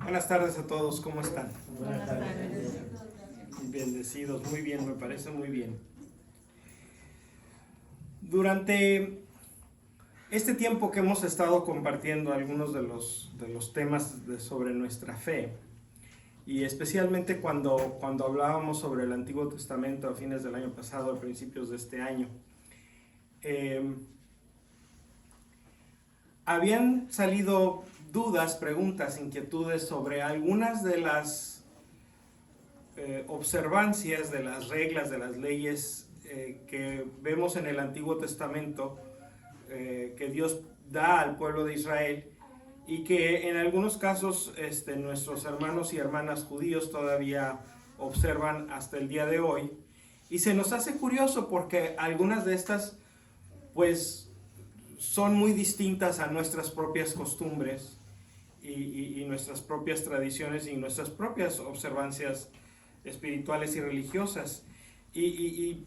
Buenas tardes a todos, ¿cómo están? Buenas tardes. Bendecidos, muy bien, me parece muy bien. Durante este tiempo que hemos estado compartiendo algunos de los temas sobre nuestra fe, y especialmente cuando hablábamos sobre el Antiguo Testamento a fines del año pasado, a principios de este año, habían salido dudas, preguntas, inquietudes sobre algunas de las observancias de las reglas, de las leyes que vemos en el Antiguo Testamento, que Dios da al pueblo de Israel, y que en algunos casos nuestros hermanos y hermanas judíos todavía observan hasta el día de hoy. Y se nos hace curioso porque algunas de estas pues son muy distintas a nuestras propias costumbres y nuestras propias tradiciones y nuestras propias observancias espirituales y religiosas. Y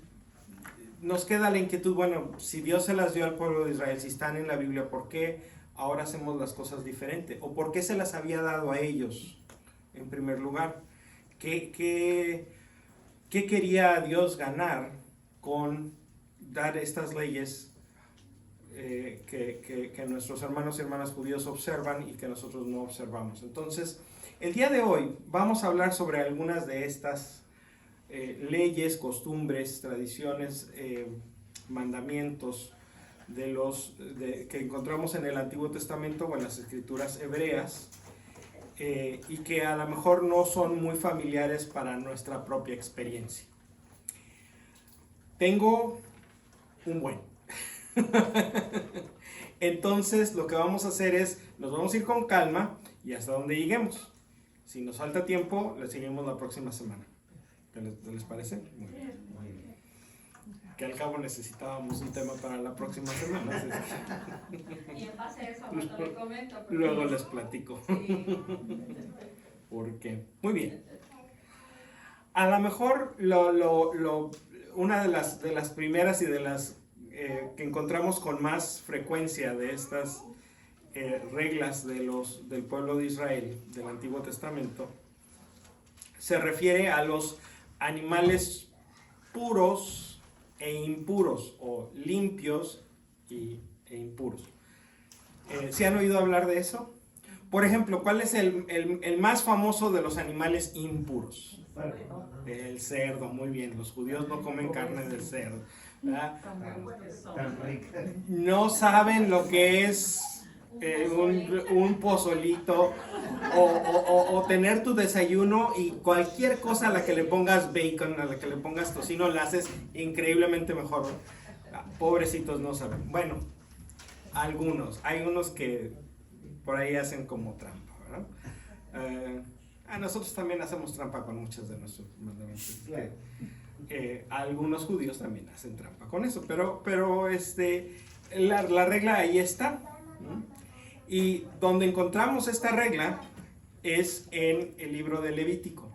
nos queda la inquietud, bueno, si Dios se las dio al pueblo de Israel, si están en la Biblia, ¿por qué ahora hacemos las cosas diferente? ¿O por qué se las había dado a ellos en primer lugar? ¿Qué quería Dios ganar con dar estas leyes que nuestros hermanos y hermanas judíos observan y que nosotros no observamos? Entonces, el día de hoy vamos a hablar sobre algunas de estas leyes, costumbres, tradiciones, mandamientos que encontramos en el Antiguo Testamento o en las Escrituras hebreas, y que a lo mejor no son muy familiares para nuestra propia experiencia. Tengo un buen. Entonces lo que vamos a hacer es, nos vamos a ir con calma y hasta donde lleguemos. Si nos falta tiempo, le seguimos la próxima semana. ¿Qué les parece? Muy bien. Que al cabo necesitábamos un tema para la próxima semana. Y en base a eso, ahorita le comento. Luego les platico. Sí. ¿Por qué? Muy bien. A lo mejor una de las primeras y de las que encontramos con más frecuencia de estas reglas del pueblo de Israel del Antiguo Testamento se refiere a los animales puros e impuros, o limpios e impuros. ¿Se han oído hablar de eso? Por ejemplo, ¿cuál es el más famoso de los animales impuros? El cerdo, muy bien. Los judíos no comen carne del cerdo, ¿verdad? No saben lo que es un pozolito o tener tu desayuno y cualquier cosa a la que le pongas bacon, a la que le pongas tocino, la haces increíblemente mejor. Pobrecitos no saben. Bueno, hay unos que por ahí hacen como trampa, ¿verdad? Nosotros también hacemos trampa con muchas de nuestros mandamientos. Algunos judíos también hacen trampa con eso, pero la regla ahí está, ¿no? Y donde encontramos esta regla es en el libro de Levítico.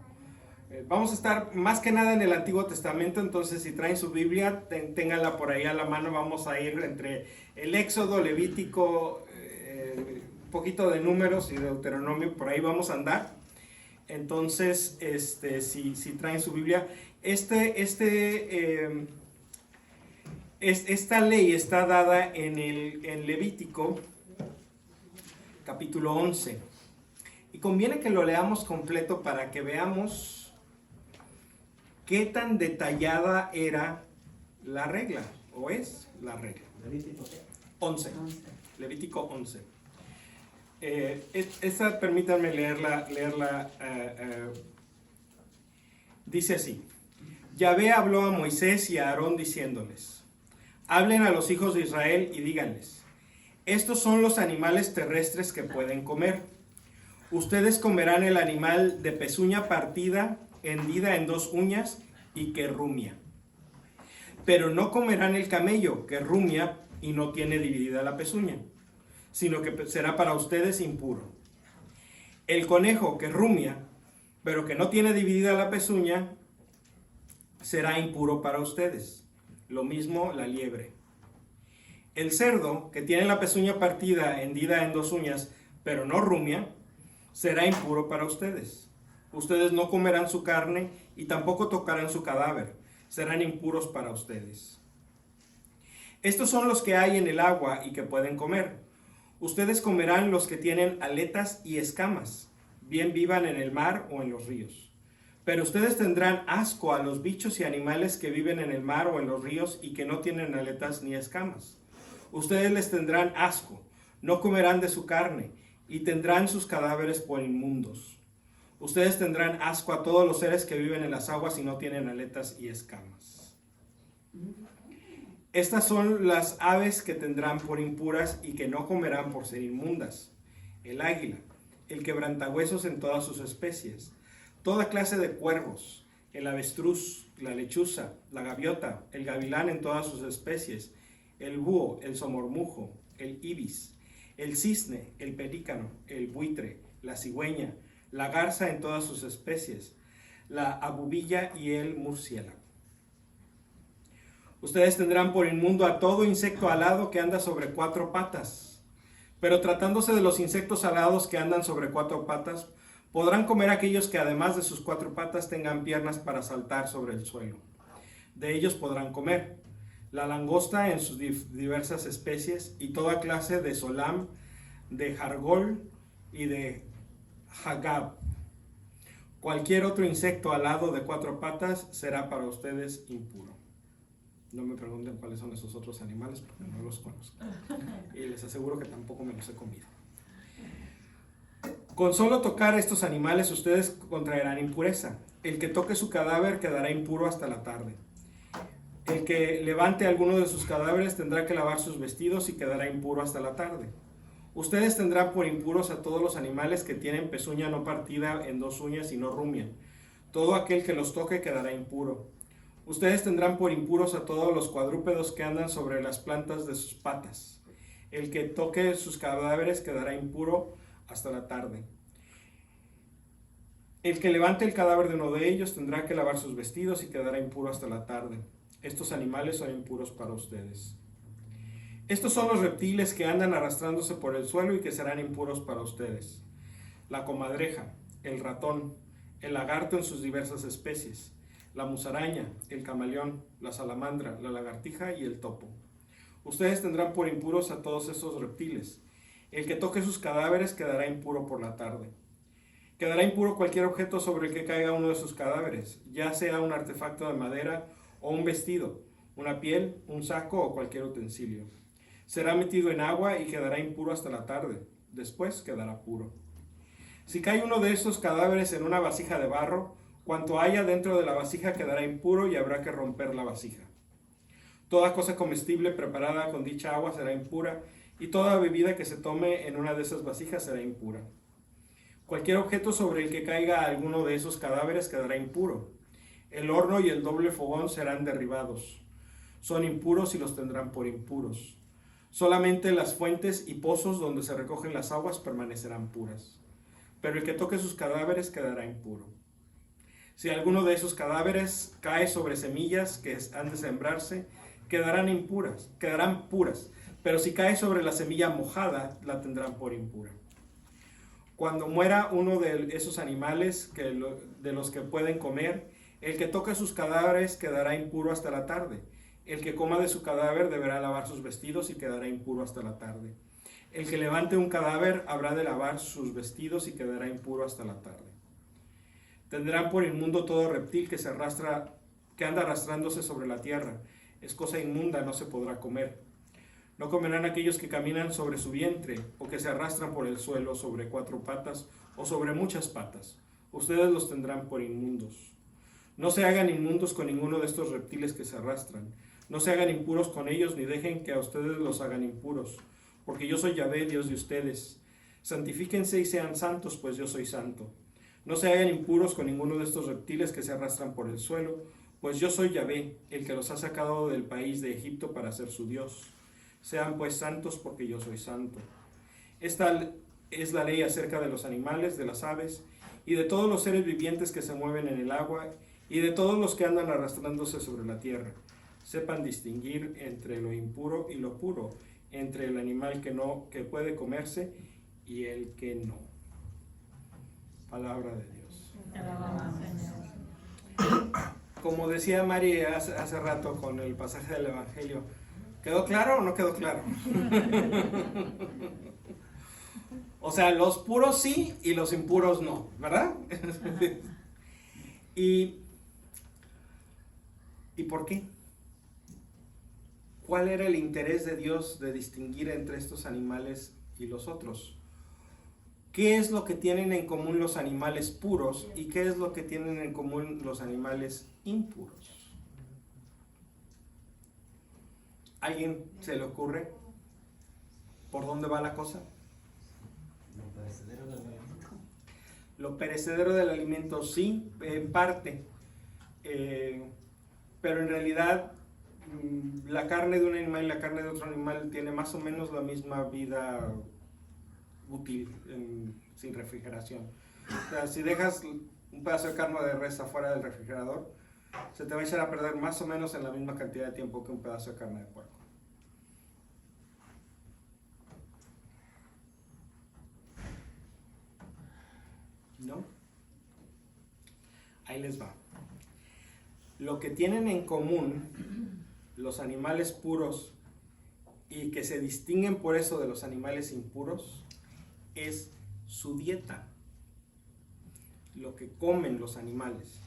Vamos a estar más que nada en el Antiguo Testamento, entonces si traen su Biblia, ténganla por ahí a la mano. Vamos a ir entre el Éxodo, Levítico, un poquito de Números y Deuteronomio, por ahí vamos a andar. Entonces, si traen su Biblia, esta ley está dada en Levítico capítulo 11, y conviene que lo leamos completo para que veamos qué tan detallada era la regla, o es la regla. Levítico 11. Levítico 11. Esta, permítanme leerla. Dice así: Yahvé habló a Moisés y a Aarón diciéndoles: hablen a los hijos de Israel y díganles: estos son los animales terrestres que pueden comer. Ustedes comerán el animal de pezuña partida, hendida en 2 uñas y que rumia. Pero no comerán el camello, que rumia y no tiene dividida la pezuña, sino que será para ustedes impuro. El conejo, que rumia, pero que no tiene dividida la pezuña, será impuro para ustedes. Lo mismo la liebre. El cerdo, que tiene la pezuña partida, hendida en 2 uñas, pero no rumia, será impuro para ustedes. Ustedes no comerán su carne y tampoco tocarán su cadáver. Serán impuros para ustedes. Estos son los que hay en el agua y que pueden comer. Ustedes comerán los que tienen aletas y escamas, bien vivan en el mar o en los ríos. Pero ustedes tendrán asco a los bichos y animales que viven en el mar o en los ríos y que no tienen aletas ni escamas. Ustedes les tendrán asco, no comerán de su carne y tendrán sus cadáveres por inmundos. Ustedes tendrán asco a todos los seres que viven en las aguas y no tienen aletas y escamas. Estas son las aves que tendrán por impuras y que no comerán por ser inmundas: el águila, el quebrantahuesos en todas sus especies, toda clase de cuervos, el avestruz, la lechuza, la gaviota, el gavilán en todas sus especies, el búho, el somormujo, el ibis, el cisne, el pelícano, el buitre, la cigüeña, la garza en todas sus especies, la abubilla y el murciélago. Ustedes tendrán por inmundo a todo insecto alado que anda sobre 4 patas. Pero tratándose de los insectos alados que andan sobre 4 patas, podrán comer aquellos que además de sus 4 patas tengan piernas para saltar sobre el suelo. De ellos podrán comer la langosta en sus diversas especies y toda clase de solam, de jargol y de hagab. Cualquier otro insecto alado de 4 patas será para ustedes impuro. No me pregunten cuáles son esos otros animales porque no los conozco. Y les aseguro que tampoco me los he comido. Con solo tocar estos animales ustedes contraerán impureza. El que toque su cadáver quedará impuro hasta la tarde. El que levante alguno de sus cadáveres tendrá que lavar sus vestidos y quedará impuro hasta la tarde. Ustedes tendrán por impuros a todos los animales que tienen pezuña no partida en 2 uñas y no rumian. Todo aquel que los toque quedará impuro. Ustedes tendrán por impuros a todos los cuadrúpedos que andan sobre las plantas de sus patas. El que toque sus cadáveres quedará impuro hasta la tarde. El que levante el cadáver de uno de ellos tendrá que lavar sus vestidos y quedará impuro hasta la tarde. Estos animales son impuros para ustedes. Estos son los reptiles que andan arrastrándose por el suelo y que serán impuros para ustedes: la comadreja, el ratón, el lagarto en sus diversas especies, la musaraña, el camaleón, la salamandra, la lagartija y el topo. Ustedes tendrán por impuros a todos estos reptiles. El que toque sus cadáveres quedará impuro por la tarde. Quedará impuro cualquier objeto sobre el que caiga uno de sus cadáveres, ya sea un artefacto de madera o un vestido, una piel, un saco o cualquier utensilio. Será metido en agua y quedará impuro hasta la tarde. Después quedará puro. Si cae uno de esos cadáveres en una vasija de barro, cuanto haya dentro de la vasija quedará impuro y habrá que romper la vasija. Toda cosa comestible preparada con dicha agua será impura, y toda bebida que se tome en una de esas vasijas será impura. Cualquier objeto sobre el que caiga alguno de esos cadáveres quedará impuro. El horno y el doble fogón serán derribados. Son impuros y los tendrán por impuros. Solamente las fuentes y pozos donde se recogen las aguas permanecerán puras. Pero el que toque sus cadáveres quedará impuro. Si alguno de esos cadáveres cae sobre semillas que han de sembrarse, quedarán puras. Pero si cae sobre la semilla mojada, la tendrán por impura. Cuando muera uno de esos animales de los que pueden comer, el que toque sus cadáveres quedará impuro hasta la tarde. El que coma de su cadáver deberá lavar sus vestidos y quedará impuro hasta la tarde. El que levante un cadáver habrá de lavar sus vestidos y quedará impuro hasta la tarde. Tendrán por inmundo todo reptil que anda arrastrándose sobre la tierra. Es cosa inmunda, no se podrá comer. No comerán aquellos que caminan sobre su vientre o que se arrastran por el suelo sobre 4 patas o sobre muchas patas. Ustedes los tendrán por inmundos. No se hagan inmundos con ninguno de estos reptiles que se arrastran. No se hagan impuros con ellos ni dejen que a ustedes los hagan impuros, porque yo soy Yahvé, Dios de ustedes. Santifíquense y sean santos, pues yo soy santo. No se hagan impuros con ninguno de estos reptiles que se arrastran por el suelo, pues yo soy Yahvé, el que los ha sacado del país de Egipto para ser su Dios. Sean pues santos, porque yo soy santo. Esta es la ley acerca de los animales, de las aves, y de todos los seres vivientes que se mueven en el agua, y de todos los que andan arrastrándose sobre la tierra. Sepan distinguir entre lo impuro y lo puro, entre el animal que puede comerse y el que no. Palabra de Dios. Te alabamos, Señor. Como decía Mari hace rato con el pasaje del Evangelio, ¿quedó claro o no quedó claro? O sea, los puros sí y los impuros no, ¿verdad? ¿Y por qué? ¿Cuál era el interés de Dios de distinguir entre estos animales y los otros? ¿Qué es lo que tienen en común los animales puros y qué es lo que tienen en común los animales impuros? ¿Alguien se le ocurre por dónde va la cosa? Lo perecedero del alimento. Lo perecedero del alimento, sí, en parte, pero en realidad la carne de un animal y la carne de otro animal tiene más o menos la misma vida útil sin refrigeración. O sea, si dejas un pedazo de carne de res afuera del refrigerador, se te va a echar a perder más o menos en la misma cantidad de tiempo que un pedazo de carne de puerco. ¿No? Ahí les va. Lo que tienen en común los animales puros y que se distinguen por eso de los animales impuros es su dieta, lo que comen los animales,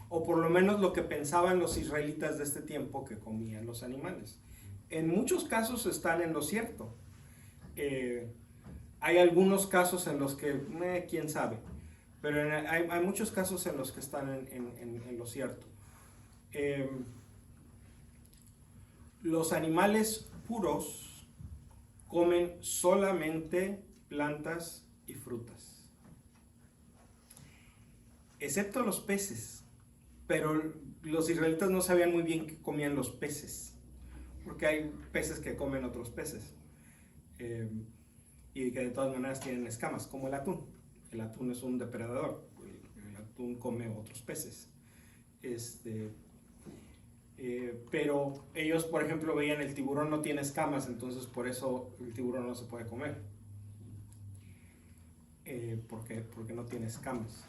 o por lo menos lo que pensaban los israelitas de este tiempo que comían los animales. En muchos casos están en lo cierto. Hay algunos casos en los que, quién sabe, pero hay muchos casos en los que están en lo cierto. Los animales puros comen solamente plantas y frutas, excepto los peces, pero los israelitas no sabían muy bien qué comían los peces, porque hay peces que comen otros peces, y que de todas maneras tienen escamas, como el atún. El atún es un depredador, el atún come otros peces. Pero ellos, por ejemplo, veían el tiburón no tiene escamas, entonces por eso el tiburón no se puede comer, porque no tiene escamas.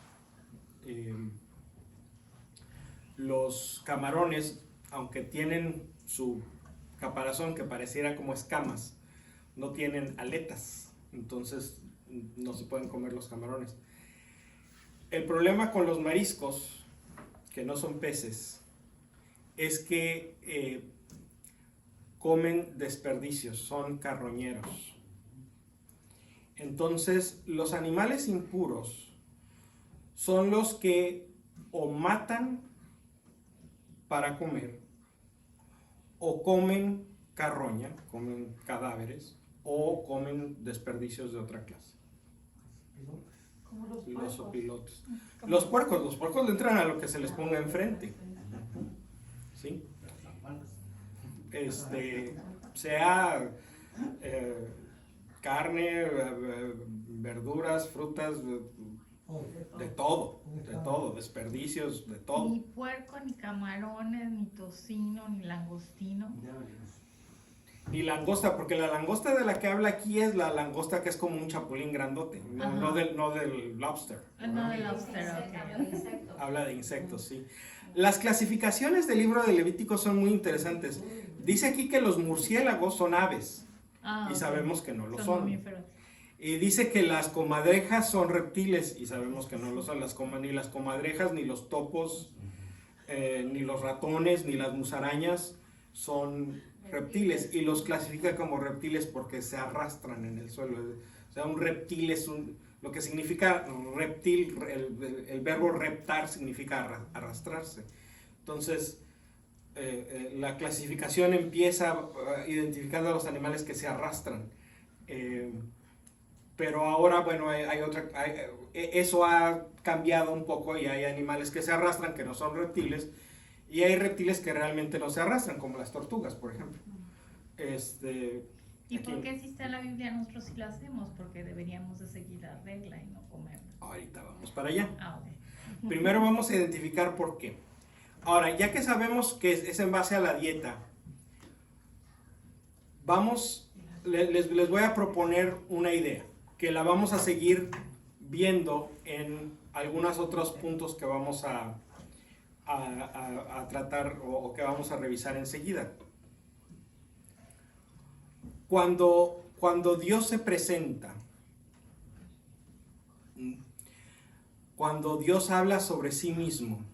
Los camarones, aunque tienen su caparazón que pareciera como escamas, no tienen aletas, entonces no se pueden comer los camarones. El problema con los mariscos, que no son peces, es que comen desperdicios, son carroñeros. Entonces, los animales impuros son los que o matan para comer, o comen carroña, comen cadáveres, o comen desperdicios de otra clase. Como los Los puercos. opilotes. Los puercos le entran a lo que se les ponga enfrente. ¿Sí? Sea carne, verduras, frutas, de todo, desperdicios, de todo. Ni puerco, ni camarones, ni tocino, ni langostino. Ni langosta, porque la langosta de la que habla aquí es la langosta que es como un chapulín grandote, no del lobster. No del lobster, Habla de insectos. Habla de insectos, sí. Las clasificaciones del libro de Levítico son muy interesantes. Dice aquí que los murciélagos son aves, y sabemos que no lo son. Mamíferos. Y dice que las comadrejas son reptiles, y sabemos que no lo son. Ni las comadrejas, ni los topos, ni los ratones, ni las musarañas son reptiles, y los clasifica como reptiles porque se arrastran en el suelo. O sea, un reptil es lo que significa reptil, el verbo reptar significa arrastrarse. Entonces, la clasificación empieza identificando a los animales que se arrastran. Pero ahora, bueno, eso ha cambiado un poco y hay animales que se arrastran que no son reptiles, y hay reptiles que realmente no se arrastran, como las tortugas, por ejemplo. ¿Y por qué si está en la Biblia nosotros sí lo hacemos? Porque deberíamos de seguir la regla y no comerlo. Ahorita vamos para allá. Ok. Primero vamos a identificar por qué. Ahora, ya que sabemos que es en base a la dieta, les voy a proponer una idea, que la vamos a seguir viendo en algunos otros puntos que vamos a tratar o que vamos a revisar enseguida. Cuando Dios se presenta, cuando Dios habla sobre sí mismo,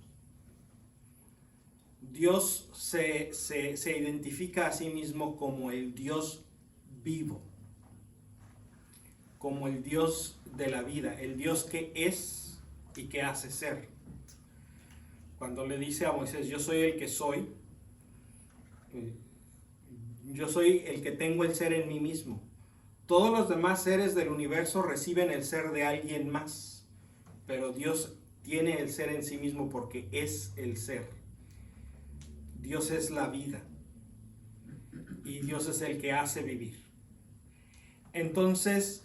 Dios se identifica a sí mismo como el Dios vivo, como el Dios de la vida, el Dios que es y que hace ser. Cuando le dice a Moisés, yo soy el que soy, yo soy el que tengo el ser en mí mismo. Todos los demás seres del universo reciben el ser de alguien más, pero Dios tiene el ser en sí mismo porque es el ser. Dios es la vida y Dios es el que hace vivir. Entonces,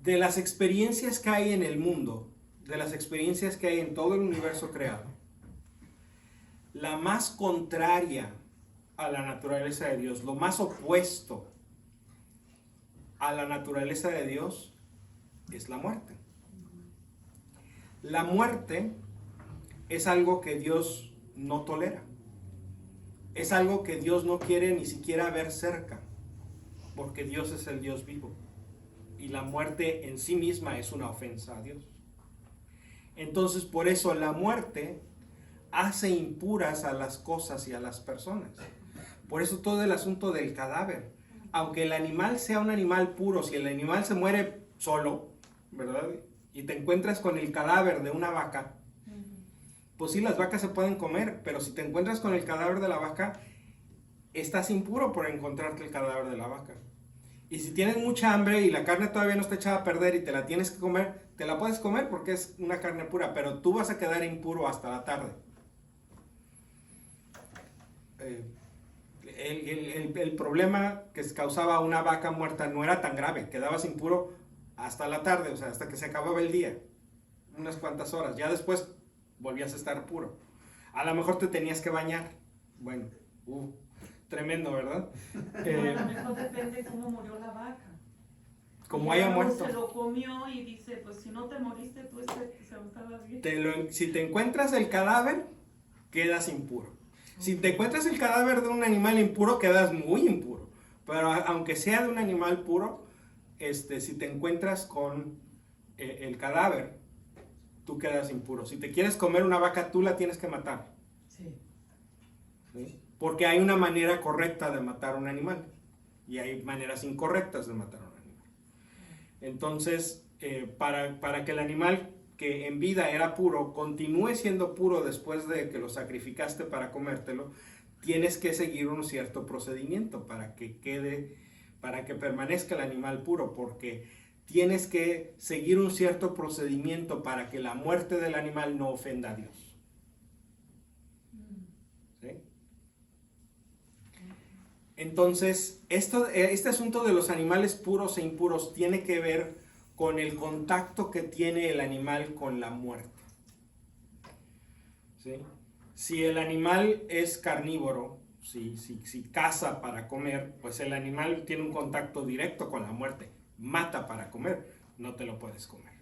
de las experiencias que hay en el mundo, de las experiencias que hay en todo el universo creado, la más contraria a la naturaleza de Dios, lo más opuesto a la naturaleza de Dios, es la muerte. La muerte es algo que Dios no tolera. Es algo que Dios no quiere ni siquiera ver cerca, porque Dios es el Dios vivo. Y la muerte en sí misma es una ofensa a Dios. Entonces, por eso la muerte hace impuras a las cosas y a las personas. Por eso todo el asunto del cadáver. Aunque el animal sea un animal puro, si el animal se muere solo, ¿verdad? Y te encuentras con el cadáver de una vaca, pues sí, las vacas se pueden comer, pero si te encuentras con el cadáver de la vaca, estás impuro por encontrarte el cadáver de la vaca. Y si tienes mucha hambre y la carne todavía no está echada a perder y te la tienes que comer, te la puedes comer porque es una carne pura, pero tú vas a quedar impuro hasta la tarde. El problema que causaba una vaca muerta no era tan grave, quedabas impuro hasta la tarde, o sea, hasta que se acababa el día, unas cuantas horas, ya después volvías a estar puro. A lo mejor te tenías que bañar, bueno, tremendo, ¿verdad? A lo mejor depende cómo murió la vaca. Como haya muerto. Se lo comió y dice, pues si no te moriste tú, se estaba bien. Si te encuentras el cadáver, quedas impuro. Si te encuentras el cadáver de un animal impuro, quedas muy impuro. Pero aunque sea de un animal puro, si te encuentras con el cadáver, tú quedas impuro. Si te quieres comer una vaca, tú la tienes que matar. Sí. ¿Sí? Porque hay una manera correcta de matar a un animal y hay maneras incorrectas de matar a un animal. Entonces, para que el animal que en vida era puro continúe siendo puro después de que lo sacrificaste para comértelo, tienes que seguir un cierto procedimiento para que permanezca el animal puro, porque tienes que seguir un cierto procedimiento para que la muerte del animal no ofenda a Dios. ¿Sí? Entonces, este asunto de los animales puros e impuros tiene que ver con el contacto que tiene el animal con la muerte. ¿Sí? Si el animal es carnívoro, si caza para comer, pues el animal tiene un contacto directo con la muerte. Mata para comer, no te lo puedes comer.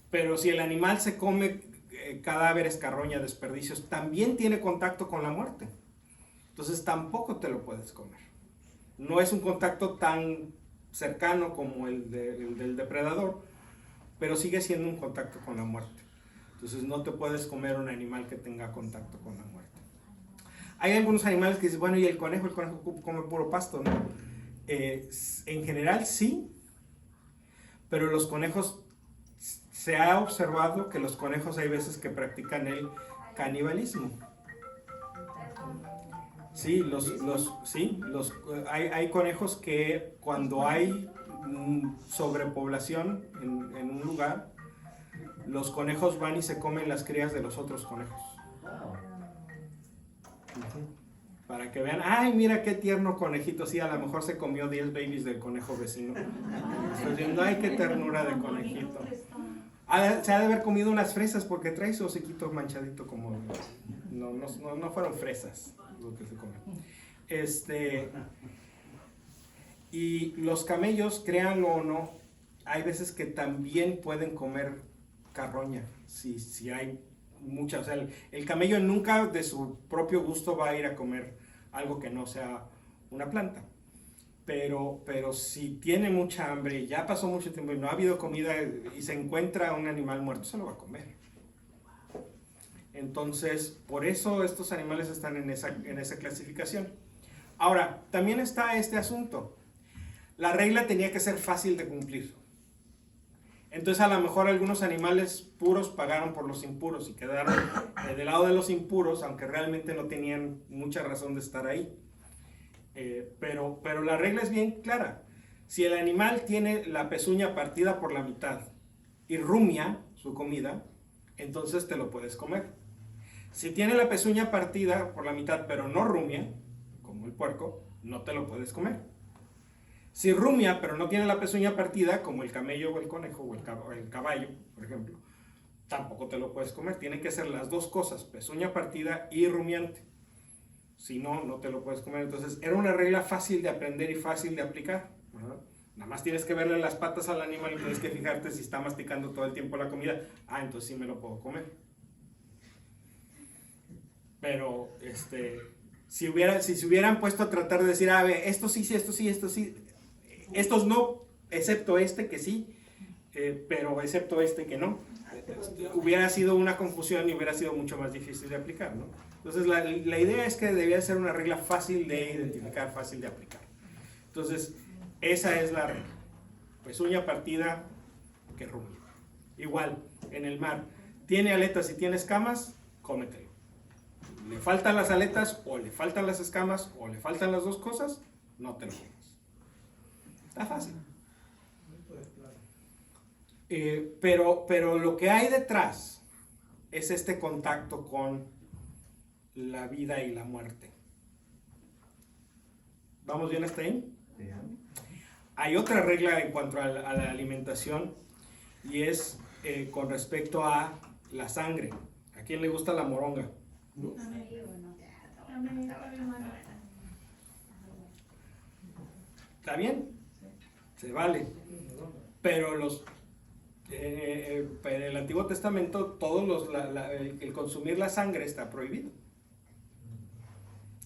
Pero si el animal se come cadáveres, carroña, desperdicios, también tiene contacto con la muerte. Entonces tampoco te lo puedes comer. No es un contacto tan cercano como el del depredador, pero sigue siendo un contacto con la muerte. Entonces no te puedes comer un animal que tenga contacto con la muerte. Hay algunos animales que dicen, bueno, ¿y el conejo? El conejo come puro pasto, ¿no? En general sí, pero los conejos, se ha observado que los conejos hay veces que practican el canibalismo. Sí, hay conejos que cuando hay sobrepoblación en un lugar, los conejos van y se comen las crías de los otros conejos. Para que vean, ay, mira qué tierno conejito, sí, a lo mejor se comió 10 babies del conejo vecino. Estoy viendo, ay, qué ternura de conejito. Se ha de haber comido unas fresas porque trae su hociquito manchadito como... No fueron fresas lo que se comió. Y los camellos, créanlo o no, hay veces que también pueden comer carroña, si hay mucha. O sea, el camello nunca de su propio gusto va a ir a comer algo que no sea una planta. Pero si tiene mucha hambre y ya pasó mucho tiempo y no ha habido comida y se encuentra un animal muerto, se lo va a comer. Entonces, por eso estos animales están en esa clasificación. Ahora, también está este asunto. La regla tenía que ser fácil de cumplir. Entonces, a lo mejor algunos animales puros pagaron por los impuros y quedaron del lado de los impuros, aunque realmente no tenían mucha razón de estar ahí. Pero la regla es bien clara. Si el animal tiene la pezuña partida por la mitad y rumia su comida, entonces te lo puedes comer. Si tiene la pezuña partida por la mitad pero no rumia, como el puerco, no te lo puedes comer. Si rumia pero no tiene la pezuña partida, como el camello o el conejo o el caballo, por ejemplo, tampoco te lo puedes comer. Tienen que ser las dos cosas, pezuña partida y rumiante. Si no, no te lo puedes comer. Entonces, era una regla fácil de aprender y fácil de aplicar, ¿verdad? Nada más tienes que verle las patas al animal y tienes que fijarte si está masticando todo el tiempo la comida. Ah, entonces sí me lo puedo comer. Pero, si se hubieran puesto a tratar de decir, a ver, esto sí, esto sí, esto sí, estos no, excepto este que sí, pero excepto este que no, hubiera sido una confusión y hubiera sido mucho más difícil de aplicar, ¿no? Entonces la idea es que debía ser una regla fácil de identificar, fácil de aplicar. Entonces esa es la regla. Pezuña partida que rumia. Igual, en el mar, tiene aletas y tiene escamas, cómetelo. Le faltan las aletas o le faltan las escamas o le faltan las dos cosas, no te lo comas. Está fácil. Pero lo que hay detrás es este contacto con la vida y la muerte. ¿Vamos bien hasta ahí? Hay otra regla en cuanto a la alimentación y es con respecto a la sangre. ¿A quién le gusta la moronga? ¿Está bien? Se vale. Pero en el Antiguo Testamento el consumir la sangre está prohibido.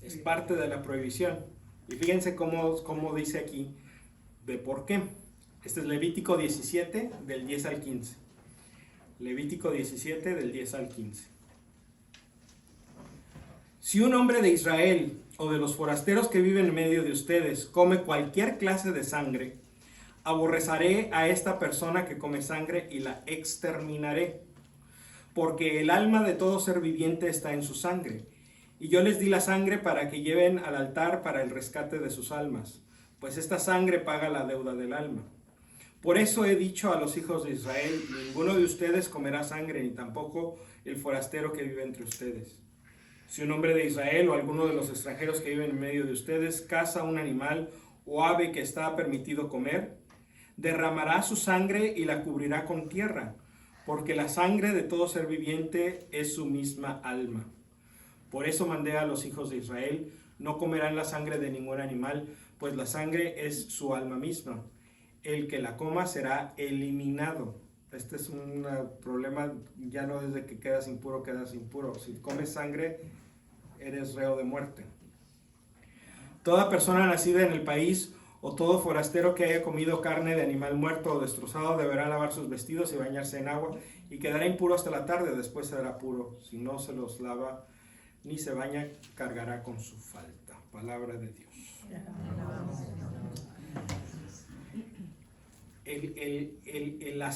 Es parte de la prohibición. Y fíjense cómo dice aquí de por qué. Este es Levítico 17, del 10 al 15. Levítico 17, del 10 al 15. Si un hombre de Israel o de los forasteros que viven en medio de ustedes come cualquier clase de sangre, aborreceré a esta persona que come sangre y la exterminaré, porque el alma de todo ser viviente está en su sangre. Y yo les di la sangre para que lleven al altar para el rescate de sus almas, pues esta sangre paga la deuda del alma. Por eso he dicho a los hijos de Israel, ninguno de ustedes comerá sangre, ni tampoco el forastero que vive entre ustedes. Si un hombre de Israel o alguno de los extranjeros que viven en medio de ustedes caza un animal o ave que está permitido comer, derramará su sangre y la cubrirá con tierra, porque la sangre de todo ser viviente es su misma alma. Por eso mandé a los hijos de Israel, no comerán la sangre de ningún animal, pues la sangre es su alma misma. El que la coma será eliminado. Este es un problema, ya no desde que quedas impuro, quedas impuro. Si comes sangre, eres reo de muerte. Toda persona nacida en el país o todo forastero que haya comido carne de animal muerto o destrozado deberá lavar sus vestidos y bañarse en agua y quedará impuro hasta la tarde, después será puro. Si no se los lava ni se baña, cargará con su falta. Palabra de Dios. En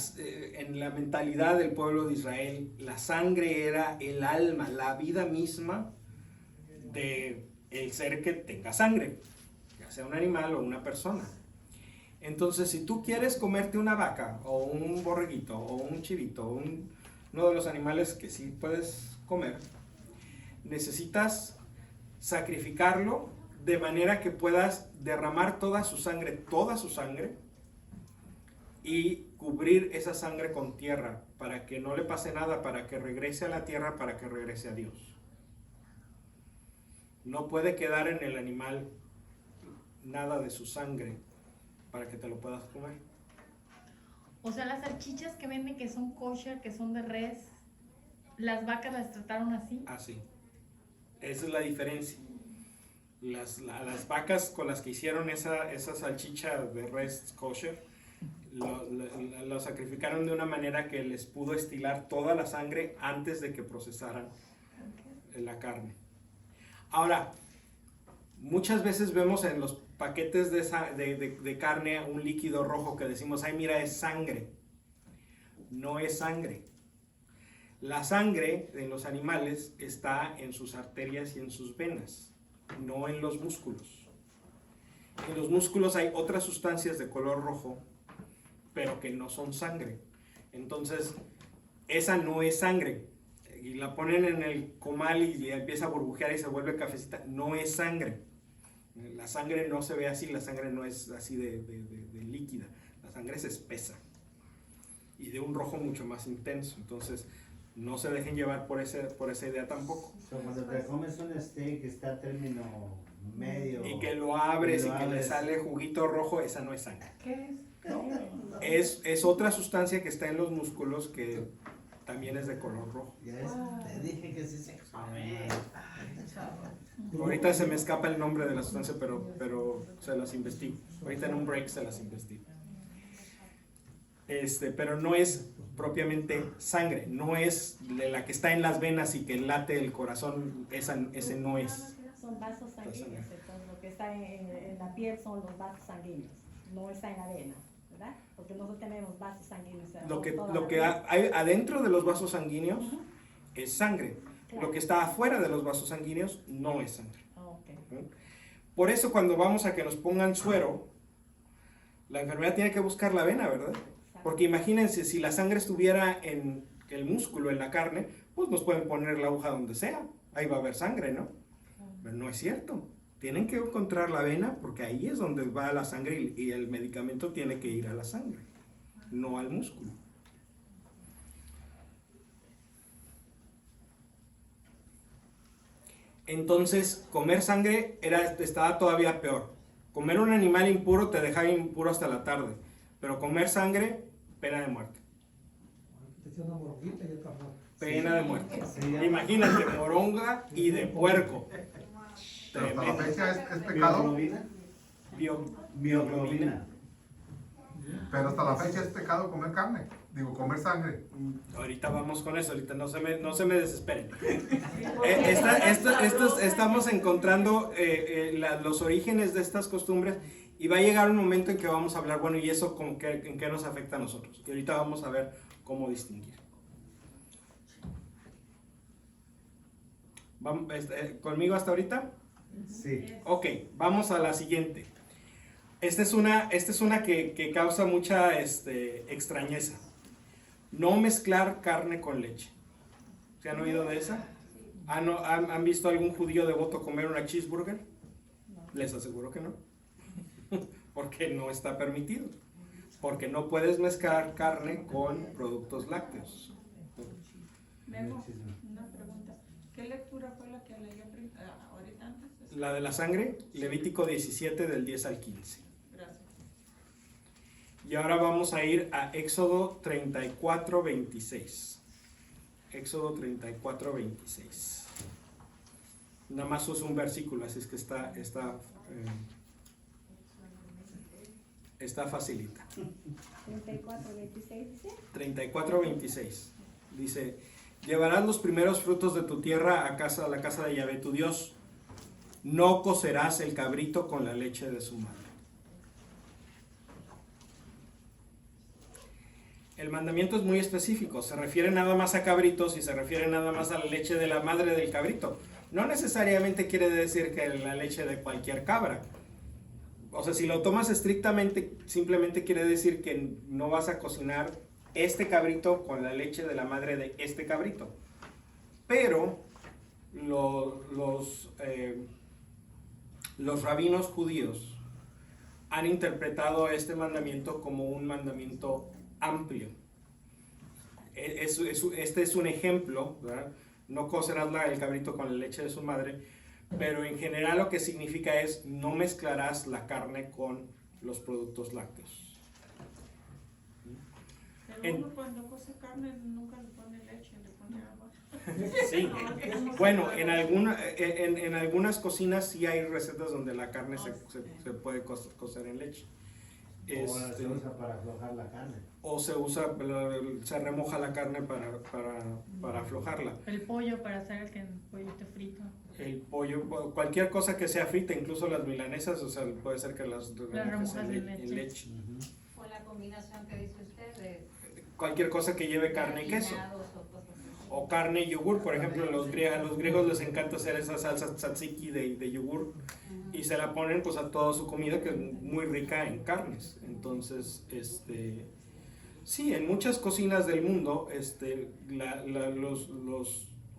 la mentalidad del pueblo de Israel, la sangre era el alma, la vida misma del ser que tenga sangre, ya sea un animal o una persona. Entonces, si tú quieres comerte una vaca o un borreguito o un chivito, uno de los animales que sí puedes comer, necesitas sacrificarlo de manera que puedas derramar toda su sangre, y cubrir esa sangre con tierra para que no le pase nada, para que regrese a la tierra, para que regrese a Dios. No puede quedar en el animal nada de su sangre para que te lo puedas comer. O sea, las salchichas que venden que son kosher, que son de res, las vacas las trataron así. Así. Esa es la diferencia. Las vacas con las que hicieron esa salchicha de res kosher, lo sacrificaron de una manera que les pudo estilar toda la sangre antes de que procesaran la carne. Ahora, muchas veces vemos en los paquetes de carne un líquido rojo que decimos, ay mira, es sangre. No es sangre. La sangre en los animales está en sus arterias y en sus venas, no en los músculos. En los músculos hay otras sustancias de color rojo, pero que no son sangre. Entonces, esa no es sangre. Y la ponen en el comal y empieza a burbujear y se vuelve cafecita. No es sangre. La sangre no se ve así, la sangre no es así de líquida. La sangre es espesa y de un rojo mucho más intenso. Entonces, no se dejen llevar por esa idea tampoco. Cuando te comes un steak está a término medio. Y que lo abres y que le sale juguito rojo, esa no es sangre. ¿Qué es? Es otra sustancia que está en los músculos que también es de color rojo. Ya ves, te dije que sí se come. Ahorita se me escapa el nombre de la sustancia, pero se las investigo. Ahorita en un break se las investigo. Pero no es propiamente sangre, no es de la que está en las venas y que late el corazón, ese no es. Son vasos sanguíneos, entonces lo que está en la piel son los vasos sanguíneos, no está en la vena, ¿verdad? Porque nosotros tenemos vasos sanguíneos. Lo que hay adentro de los vasos sanguíneos es sangre. Claro. Lo que está afuera de los vasos sanguíneos no es sangre. Okay. Por eso cuando vamos a que nos pongan suero, la enfermedad tiene que buscar la vena, ¿verdad? Porque imagínense, si la sangre estuviera en el músculo, en la carne, pues nos pueden poner la aguja donde sea. Ahí va a haber sangre, ¿no? Pero no es cierto. Tienen que encontrar la vena porque ahí es donde va la sangre y el medicamento tiene que ir a la sangre, no al músculo. Entonces, comer sangre estaba todavía peor. Comer un animal impuro te dejaba impuro hasta la tarde, pero comer sangre, pena de muerte. Pena de muerte. Imagínate, moronga y de puerco. Pero hasta la fecha es pecado. Mioglobina. Pero hasta la fecha es pecado comer carne. Digo, comer sangre. Ahorita vamos con eso, ahorita no se me desesperen. Estamos encontrando los orígenes de estas costumbres y va a llegar un momento en que vamos a hablar, bueno, ¿y eso en qué nos afecta a nosotros? Y ahorita vamos a ver cómo distinguir. ¿Conmigo hasta ahorita? Sí. Ok, vamos a la siguiente. Esta es una que causa mucha extrañeza. No mezclar carne con leche. ¿Se han oído de esa? ¿Han visto algún judío devoto comer una cheeseburger? Les aseguro que no. Porque no está permitido. Porque no puedes mezclar carne con productos lácteos. Memo, una pregunta. ¿Qué lectura fue la que leí ahorita antes? La de la sangre, Levítico 17 del 10 al 15. Gracias. Y ahora vamos a ir a Éxodo 34, 26. Éxodo 34, 26. Nada más uso un versículo, así es que está facilita. 34:26 dice. 34, 26. Dice, llevarás los primeros frutos de tu tierra a la casa de Yahvé tu Dios. No cocerás el cabrito con la leche de su madre. El mandamiento es muy específico, se refiere nada más a cabritos y se refiere nada más a la leche de la madre del cabrito. No necesariamente quiere decir que la leche de cualquier cabra. O sea, si lo tomas estrictamente, simplemente quiere decir que no vas a cocinar este cabrito con la leche de la madre de este cabrito. Pero los rabinos judíos han interpretado este mandamiento como un mandamiento amplio. Este es un ejemplo, ¿verdad? No cocerás el cabrito con la leche de su madre, pero en general lo que significa es no mezclarás la carne con los productos lácteos. Pero uno cuando cose carne nunca le pone leche, le pone agua. Sí. No, eso no Bueno, se en, puede. en algunas cocinas sí hay recetas donde la carne se puede cocer en leche. O se Este, usa para aflojar la carne. o se remoja la carne para aflojarla. El pollo para hacer el pollito frito. El pollo, cualquier cosa que sea frita, incluso las milanesas, o sea, puede ser que las remojes remojas en en en leche. Ujú. O la combinación que dice usted de Cualquier cosa que lleve carne y queso. marinados o cosas así. O carne y yogur, por ejemplo, a los griegos les encanta hacer esa salsa tzatziki de yogur y se la ponen pues a toda su comida, que es muy rica en carnes. Entonces, sí, en muchas cocinas del mundo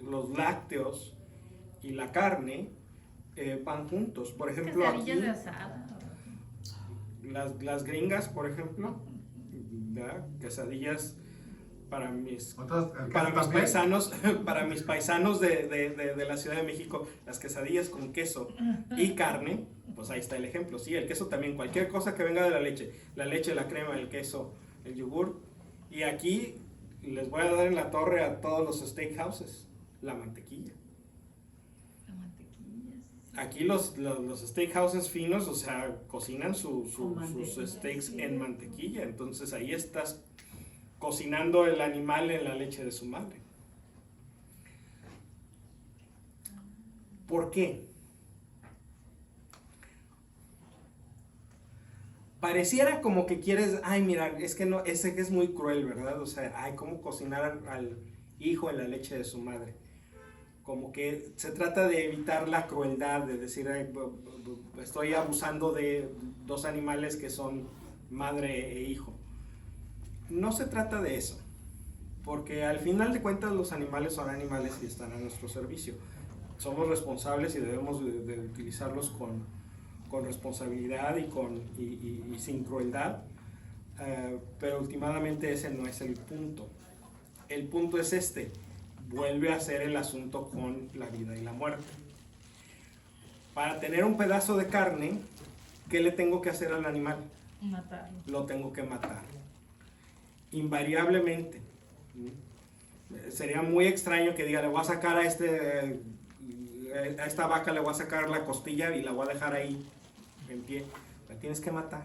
los lácteos y la carne van juntos. Por ejemplo, aquí Quesadillas de asada. las gringas, por ejemplo, ¿verdad? Quesadillas para mis Entonces, el queso para mis también. paisanos, para mis paisanos de la Ciudad de México, las quesadillas con queso y carne, pues ahí está el ejemplo. Sí, el queso también, cualquier cosa que venga de la leche, la crema, el queso, el yogur. Y aquí les voy a dar en la torre a todos los steakhouses, la mantequilla. La mantequilla. Sí. Aquí los steakhouses finos, o sea, cocinan sus mantequilla, steaks sí. en mantequilla. Entonces ahí estás cocinando el animal en la leche de su madre. ¿Por qué? Pareciera como que quieres, ay, mira, es que no, ese que es muy cruel, ¿verdad? O sea, ay, ¿cómo cocinar al hijo en la leche de su madre? Como que se trata de evitar la crueldad, de decir, ay, estoy abusando de dos animales que son madre e hijo. No se trata de eso, porque al final de cuentas los animales son animales y están a nuestro servicio. Somos responsables y debemos de utilizarlos con responsabilidad y sin crueldad, pero últimamente ese no es el punto. El punto es vuelve a ser el asunto con la vida y la muerte. Para tener un pedazo de carne, ¿qué le tengo que hacer al animal? Matarlo. Lo tengo que matar. Invariablemente. Sería muy extraño que diga, le voy a sacar a esta vaca, le voy a sacar la costilla y la voy a dejar ahí en pie. La tienes que matar.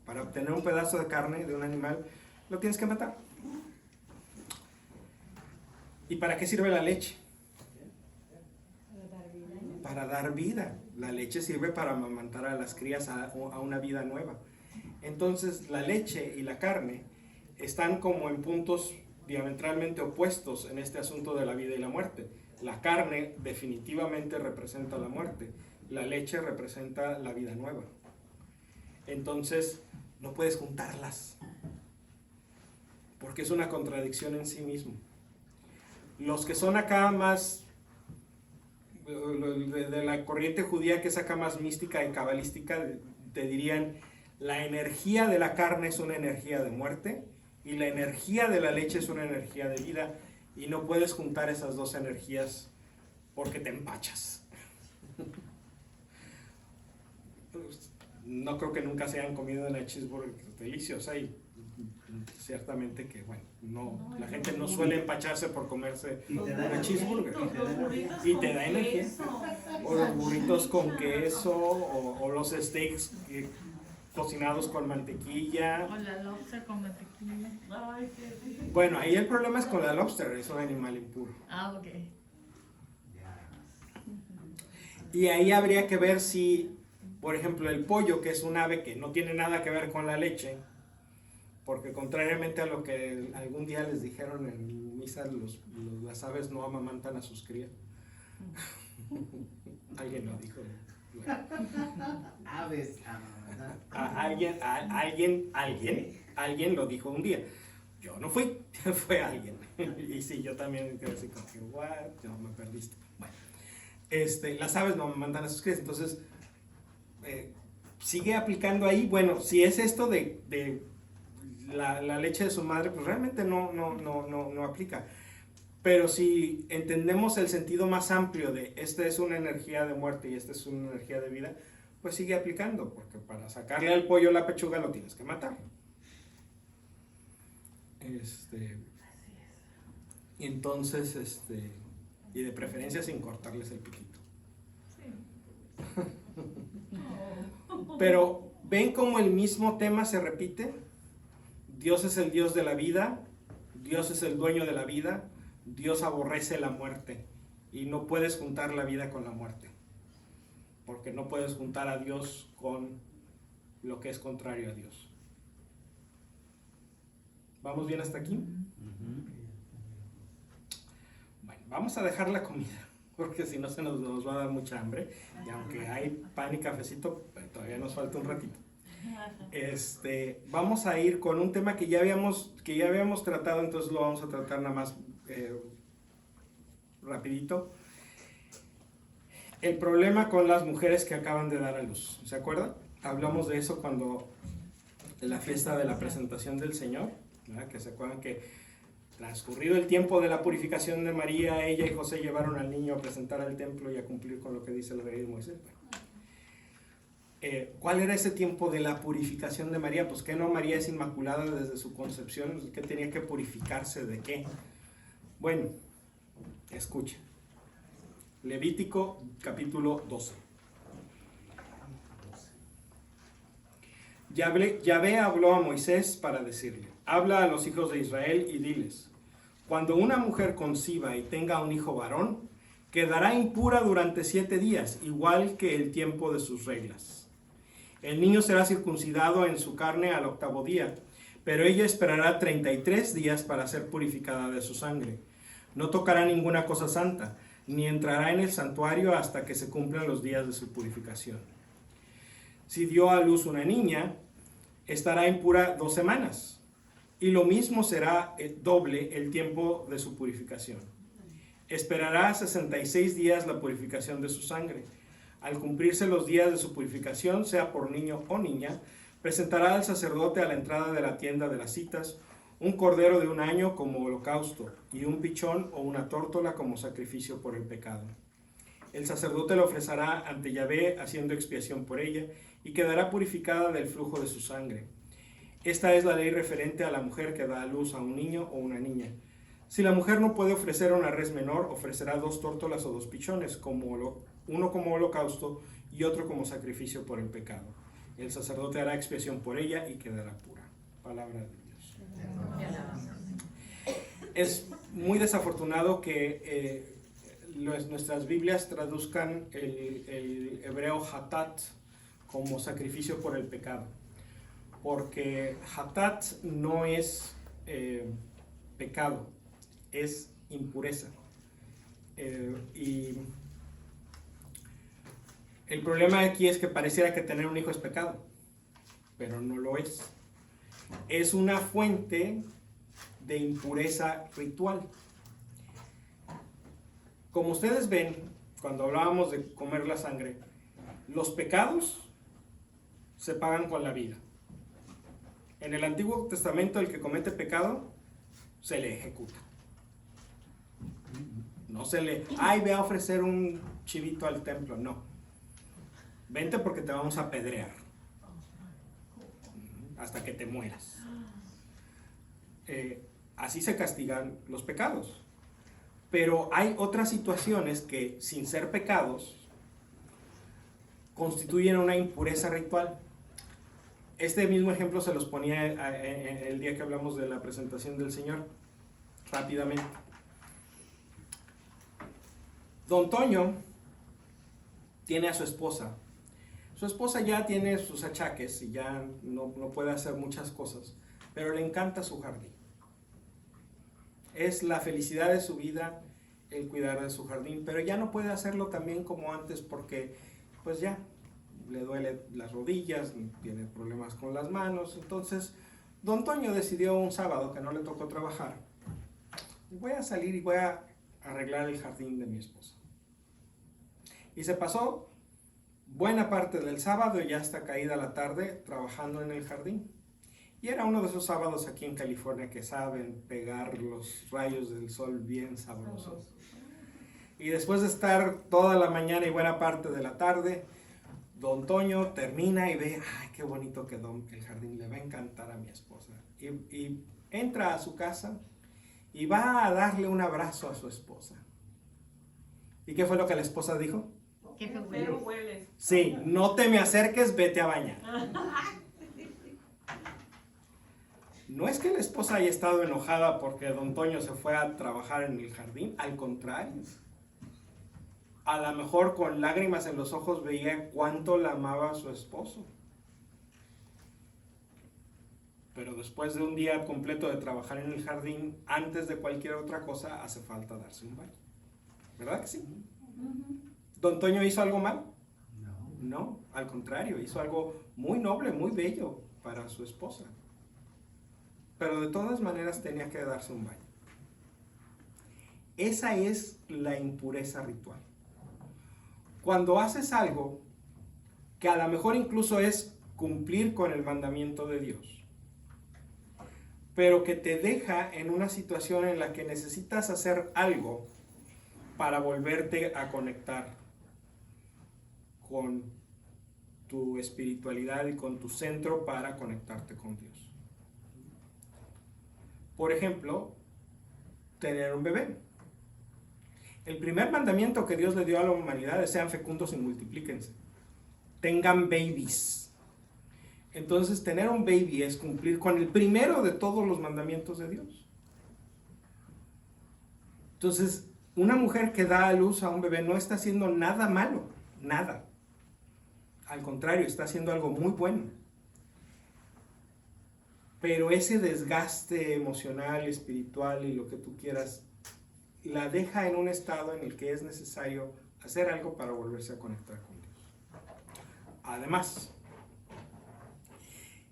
Para obtener un pedazo de carne de un animal, lo tienes que matar. ¿Y para qué sirve la leche? Para dar vida. Para dar vida. La leche sirve para amamantar a las crías a una vida nueva. Entonces, la leche y la carne están como en puntos diametralmente opuestos en este asunto de la vida y la muerte. La carne definitivamente representa la muerte. La leche representa la vida nueva. Entonces, no puedes juntarlas, porque es una contradicción en sí mismo. Los que son acá más de la corriente judía, que es acá más mística y cabalística, te dirían, la energía de la carne es una energía de muerte y la energía de la leche es una energía de vida, y no puedes juntar esas dos energías porque te empachas. No creo que nunca se hayan comido una cheeseburger deliciosa, y ciertamente que, bueno, no, la gente no suele empacharse por comerse Y te da una energía. cheeseburger. Los burritos Y con te da energía. queso. O los burritos con queso, o los steaks cocinados con mantequilla. O la lobster con mantequilla. Ay, qué rico. Bueno, ahí el problema es con la lobster, es un animal impuro. Ah, ok. Y ahí habría que ver si, por ejemplo, el pollo, que es un ave que no tiene nada que ver con la leche, porque contrariamente a lo que algún día les dijeron en misa, las aves no amamantan a sus crías. Alguien lo dijo. Aves. Alguien lo dijo un día. Yo no fui, fue alguien. Y sí, yo también quedé así como que, what, no, me perdiste. Bueno, las aves no amamantan a sus crías, entonces sigue aplicando ahí. Bueno, si es esto de la leche de su madre, pues realmente no aplica. Pero si entendemos el sentido más amplio de esta es una energía de muerte y esta es una energía de vida, pues sigue aplicando, porque para sacarle al pollo la pechuga lo tienes que matar. Y entonces, y de preferencia sin cortarles el piquito. Pero, ¿ven cómo el mismo tema se repite? Dios es el Dios de la vida, Dios es el dueño de la vida, Dios aborrece la muerte y no puedes juntar la vida con la muerte, porque no puedes juntar a Dios con lo que es contrario a Dios. ¿Vamos bien hasta aquí? Bueno, vamos a dejar la comida, porque si no se nos va a dar mucha hambre, y aunque hay pan y cafecito, todavía nos falta un ratito. Vamos a ir con un tema que ya habíamos tratado, entonces lo vamos a tratar nada más rapidito. El problema con las mujeres que acaban de dar a luz, ¿se acuerdan? Hablamos de eso cuando en la fiesta de la presentación del Señor, ¿verdad? Que se acuerdan que transcurrido el tiempo de la purificación de María, ella y José llevaron al niño a presentar al templo y a cumplir con lo que dice la ley de Moisés. ¿Cuál era ese tiempo de la purificación de María? Pues que no, María es inmaculada desde su concepción, que tenía que purificarse ¿de qué? Bueno, escucha. Levítico capítulo 12. Yahvé habló a Moisés para decirle: habla a los hijos de Israel y diles: cuando una mujer conciba y tenga un hijo varón, quedará impura durante 7 días, igual que el tiempo de sus reglas. El niño será circuncidado en su carne al 8º día, pero ella esperará 33 días para ser purificada de su sangre. No tocará ninguna cosa santa, ni entrará en el santuario hasta que se cumplan los días de su purificación. Si dio a luz una niña, estará impura 2 semanas, y lo mismo será doble el tiempo de su purificación. Esperará 66 días la purificación de su sangre. Al cumplirse los días de su purificación, sea por niño o niña, presentará al sacerdote a la entrada de la tienda de las citas un cordero de 1 año como holocausto y un pichón o una tórtola como sacrificio por el pecado. El sacerdote lo ofrecerá ante Yahvé haciendo expiación por ella y quedará purificada del flujo de su sangre. Esta es la ley referente a la mujer que da a luz a un niño o una niña. Si la mujer no puede ofrecer una res menor, ofrecerá 2 tórtolas o 2 pichones, uno como holocausto y otro como sacrificio por el pecado. El sacerdote hará expiación por ella y quedará pura. Palabra de Dios. Es muy desafortunado que nuestras Biblias traduzcan el hebreo hatat como sacrificio por el pecado, porque hatat no es pecado, es impureza. Y el problema aquí es que pareciera que tener un hijo es pecado, pero no lo es. Es una fuente de impureza ritual. Como ustedes ven, cuando hablábamos de comer la sangre, los pecados se pagan con la vida. En el Antiguo Testamento, el que comete pecado se le ejecuta. No se le, ve a ofrecer un chivito al templo, no. Vente porque te vamos a apedrear hasta que te mueras. Así se castigan los pecados. Pero hay otras situaciones que, sin ser pecados, constituyen una impureza ritual. Este mismo ejemplo se los ponía el día que hablamos de la presentación del Señor, rápidamente. Don Toño tiene a su esposa. Su esposa ya tiene sus achaques y ya no puede hacer muchas cosas, pero le encanta su jardín. Es la felicidad de su vida el cuidar de su jardín, pero ya no puede hacerlo también como antes porque pues ya le duele las rodillas, tiene problemas con las manos. Entonces Don Toño decidió un sábado que no le tocó trabajar: voy a salir y voy a arreglar el jardín de mi esposa. Y se pasó buena parte del sábado y ya hasta caída la tarde trabajando en el jardín. Y era uno de esos sábados aquí en California que saben pegar los rayos del sol bien sabrosos. Y después de estar toda la mañana y buena parte de la tarde, Don Toño termina y ve, ay, qué bonito quedó el jardín, le va a encantar a mi esposa. Y entra a su casa y va a darle un abrazo a su esposa. ¿Y qué fue lo que la esposa dijo? Qué feo. Feo hueles. Sí, no te me acerques, vete a bañar. No es que la esposa haya estado enojada porque don Toño se fue a trabajar en el jardín, al contrario. A lo mejor con lágrimas en los ojos veía cuánto la amaba a su esposo. Pero después de un día completo de trabajar en el jardín, antes de cualquier otra cosa, hace falta darse un baño. ¿Verdad que sí? ¿Don Toño hizo algo mal? No. No, al contrario, hizo algo muy noble, muy bello para su esposa. Pero de todas maneras tenía que darse un baño. Esa es la impureza ritual. Cuando haces algo que a lo mejor incluso es cumplir con el mandamiento de Dios, pero que te deja en una situación en la que necesitas hacer algo para volverte a conectar con tu espiritualidad y con tu centro para conectarte con Dios. Por ejemplo, tener un bebé. El primer mandamiento que Dios le dio a la humanidad es: sean fecundos y multiplíquense. Tengan babies. Entonces, tener un baby es cumplir con el primero de todos los mandamientos de Dios. Entonces, una mujer que da a luz a un bebé no está haciendo nada malo, nada. Al contrario, está haciendo algo muy bueno. Pero ese desgaste emocional, espiritual y lo que tú quieras, la deja en un estado en el que es necesario hacer algo para volverse a conectar con Dios. Además,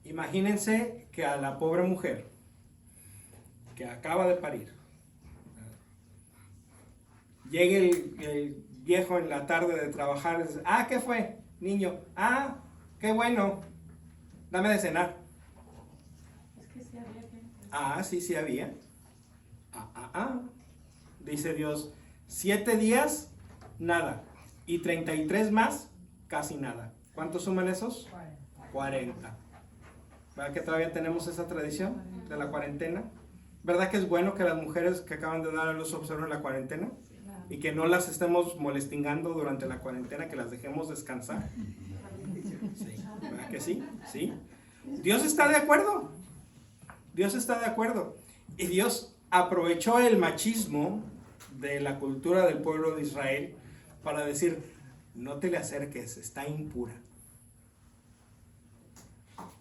imagínense que a la pobre mujer que acaba de parir, llegue el viejo en la tarde de trabajar y dice: ah, ¿qué fue, niño? Ah, qué bueno, dame de cenar. Es que sí había que... Ah, sí había. Dice Dios: 7 días, nada. Y 33 más, casi nada. ¿Cuántos suman esos? 40. ¿Verdad que todavía tenemos esa tradición de la cuarentena? ¿Verdad que es bueno que las mujeres que acaban de dar a luz observen la cuarentena? Y que no las estemos molestingando durante la cuarentena, que las dejemos descansar. Sí. ¿Verdad que sí? Sí. Dios está de acuerdo. Dios está de acuerdo. Y Dios aprovechó el machismo de la cultura del pueblo de Israel para decir: no te le acerques, está impura.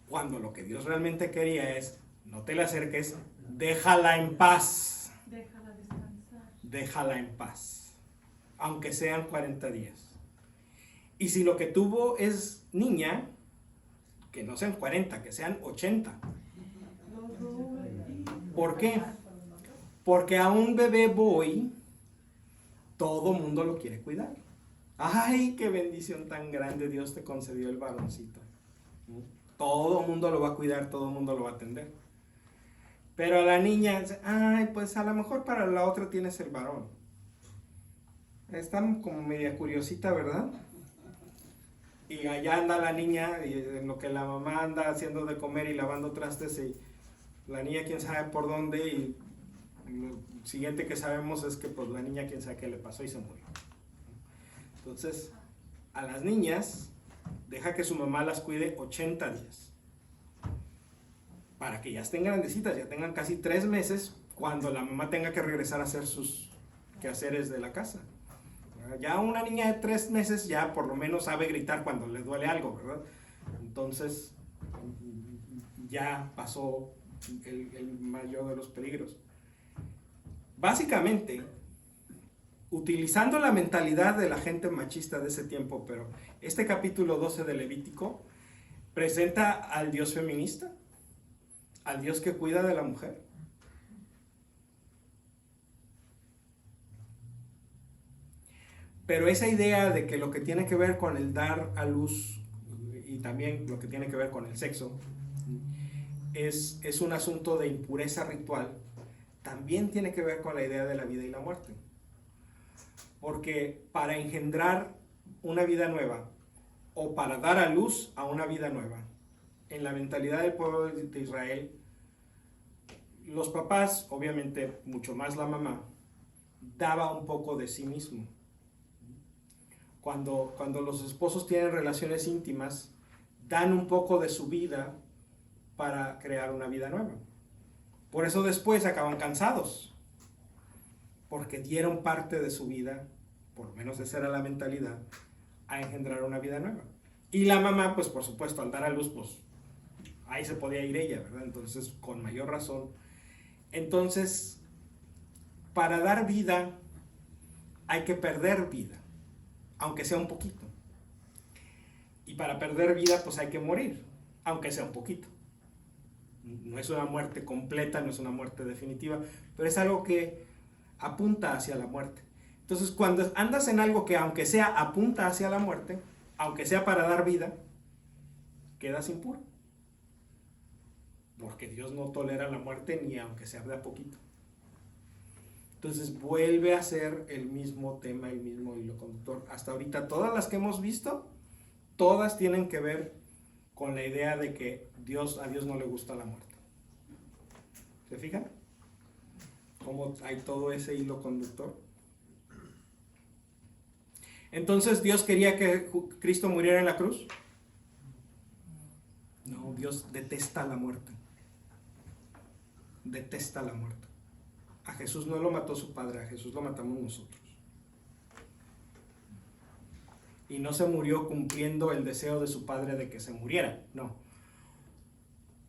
Cuando lo que Dios realmente quería es: no te le acerques, déjala en paz. Déjala descansar. Déjala en paz, aunque sean 40 días. Y si lo que tuvo es niña, que no sean 40, que sean 80. ¿Por qué? Porque a un bebé boy todo mundo lo quiere cuidar. ¡Ay, qué bendición tan grande Dios te concedió el varoncito! Todo mundo lo va a cuidar, todo mundo lo va a atender. Pero a la niña, ay, pues a lo mejor para la otra tienes el varón. Está como media curiosita, ¿verdad? Y allá anda la niña, y en lo que la mamá anda haciendo de comer y lavando trastes, y la niña quién sabe por dónde, y lo siguiente que sabemos es que pues la niña quién sabe qué le pasó y se murió. Entonces, a las niñas, deja que su mamá las cuide 80 días. Para que ya estén grandecitas, ya tengan casi 3 meses, cuando la mamá tenga que regresar a hacer sus quehaceres de la casa. Ya una niña de 3 meses ya por lo menos sabe gritar cuando le duele algo, ¿verdad? Entonces, ya pasó el mayor de los peligros. Básicamente, utilizando la mentalidad de la gente machista de ese tiempo, pero este capítulo 12 de Levítico presenta al Dios feminista, al Dios que cuida de la mujer. Pero esa idea de que lo que tiene que ver con el dar a luz y también lo que tiene que ver con el sexo es un asunto de impureza ritual, también tiene que ver con la idea de la vida y la muerte. Porque para engendrar una vida nueva, o para dar a luz a una vida nueva. En la mentalidad del pueblo de Israel, los papás, obviamente mucho más la mamá, daba un poco de sí mismo. Cuando los esposos tienen relaciones íntimas, dan un poco de su vida para crear una vida nueva. Por eso después acaban cansados, porque dieron parte de su vida, por lo menos esa era la mentalidad, a engendrar una vida nueva. Y la mamá, pues por supuesto, al dar a luz, pues ahí se podía ir ella, ¿verdad? Entonces, con mayor razón. Entonces, para dar vida, hay que perder vida, aunque sea un poquito. Y para perder vida, pues hay que morir, aunque sea un poquito. No es una muerte completa, no es una muerte definitiva, pero es algo que apunta hacia la muerte. Entonces, cuando andas en algo que aunque sea apunta hacia la muerte, aunque sea para dar vida, quedas impuro. Porque Dios no tolera la muerte ni aunque sea de a poquito. Entonces vuelve a ser el mismo tema, el mismo hilo conductor. Hasta ahorita todas las que hemos visto, todas tienen que ver con la idea de que a Dios no le gusta la muerte. ¿Se fijan? ¿Cómo hay todo ese hilo conductor? Entonces, ¿Dios quería que Cristo muriera en la cruz? No, Dios detesta la muerte. Detesta la muerte. A Jesús no lo mató su padre, a Jesús lo matamos nosotros. Y no se murió cumpliendo el deseo de su padre de que se muriera, no.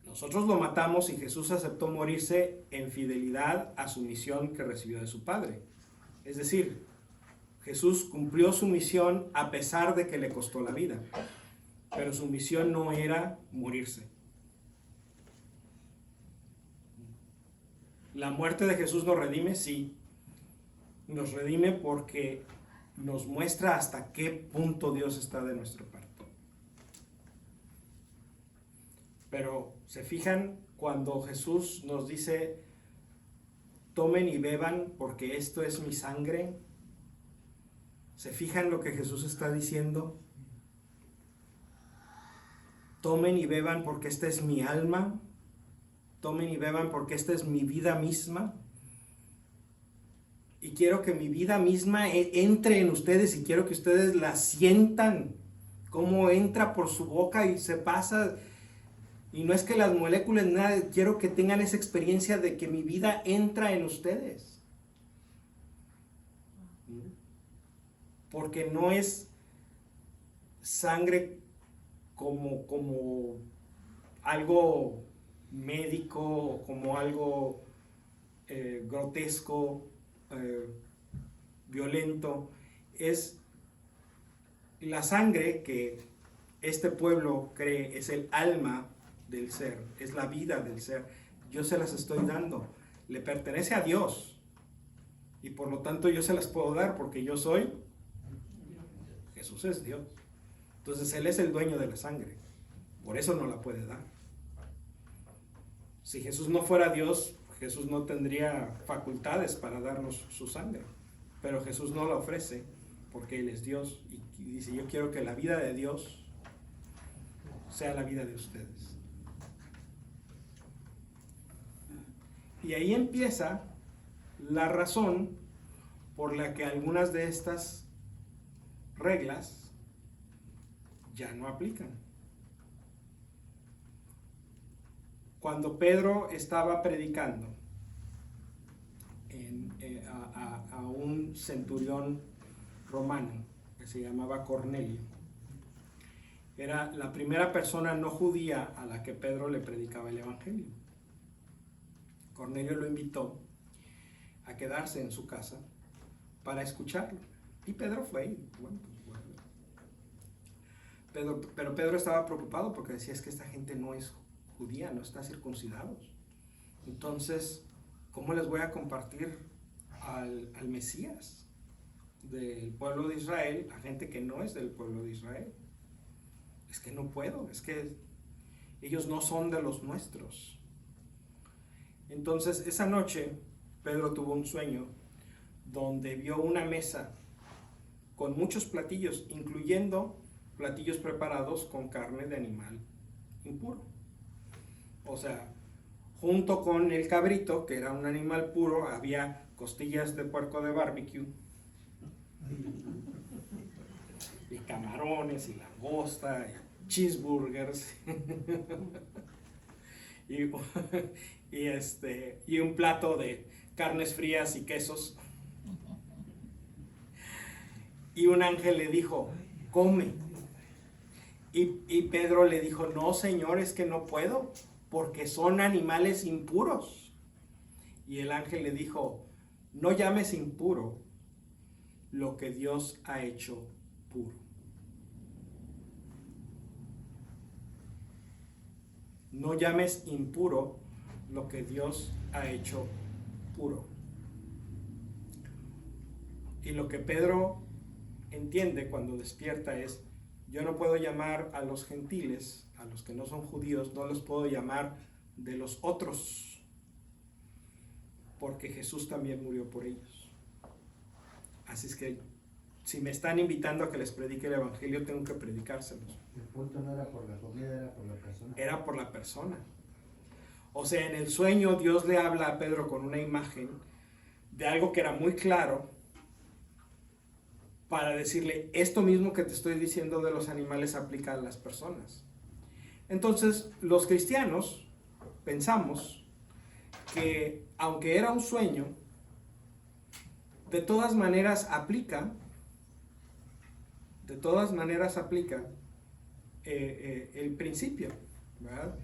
Nosotros lo matamos y Jesús aceptó morirse en fidelidad a su misión que recibió de su padre. Es decir, Jesús cumplió su misión a pesar de que le costó la vida, pero su misión no era morirse. ¿La muerte de Jesús nos redime? Sí. Nos redime porque nos muestra hasta qué punto Dios está de nuestra parte. Pero, ¿se fijan cuando Jesús nos dice, tomen y beban porque esto es mi sangre? ¿Se fijan lo que Jesús está diciendo? Tomen y beban porque esta es mi alma. Tomen y beban porque esta es mi vida misma. Y quiero que mi vida misma entre en ustedes y quiero que ustedes la sientan. Cómo entra por su boca y se pasa. Y no es que las moléculas, nada, quiero que tengan esa experiencia de que mi vida entra en ustedes. Porque no es sangre como algo médico, como algo grotesco, violento. Es la sangre que este pueblo cree es el alma del ser, es la vida del ser. Yo se las estoy dando, le pertenece a Dios y por lo tanto yo se las puedo dar porque yo soy, Jesús es Dios. Entonces Él es el dueño de la sangre, por eso no la puede dar. Si Jesús no fuera Dios, Jesús no tendría facultades para darnos su sangre, pero Jesús no la ofrece porque Él es Dios y dice, yo quiero que la vida de Dios sea la vida de ustedes. Y ahí empieza la razón por la que algunas de estas reglas ya no aplican. Cuando Pedro estaba predicando a un centurión romano que se llamaba Cornelio, era la primera persona no judía a la que Pedro le predicaba el evangelio. Cornelio lo invitó a quedarse en su casa para escucharlo. Y Pedro fue. Y, bueno, pero Pedro estaba preocupado porque decía, es que esta gente no es judía, no está circuncidados. Entonces, ¿cómo les voy a compartir al Mesías del pueblo de Israel a gente que no es del pueblo de Israel? Es que no puedo, es que ellos no son de los nuestros. Entonces, esa noche, Pedro tuvo un sueño donde vio una mesa con muchos platillos, incluyendo platillos preparados con carne de animal impuro. O sea, junto con el cabrito, que era un animal puro, había costillas de puerco de barbecue, y camarones, y langosta, y cheeseburgers, y un plato de carnes frías y quesos. Y un ángel le dijo, come. Y Pedro le dijo, no, Señor, es que no puedo, porque son animales impuros. Y el ángel le dijo, no llames impuro lo que Dios ha hecho puro. No llames impuro lo que Dios ha hecho puro. Y lo que Pedro entiende cuando despierta es, yo no puedo llamar a los gentiles, a los que no son judíos, no los puedo llamar de los otros, porque Jesús también murió por ellos. Así es que si me están invitando a que les predique el evangelio, tengo que predicárselos. El punto no era por la comida, era por la persona. Era por la persona. O sea, en el sueño Dios le habla a Pedro con una imagen de algo que era muy claro, para decirle, esto mismo que te estoy diciendo de los animales aplica a las personas. Entonces, los cristianos pensamos que aunque era un sueño, de todas maneras aplica el principio, ¿verdad?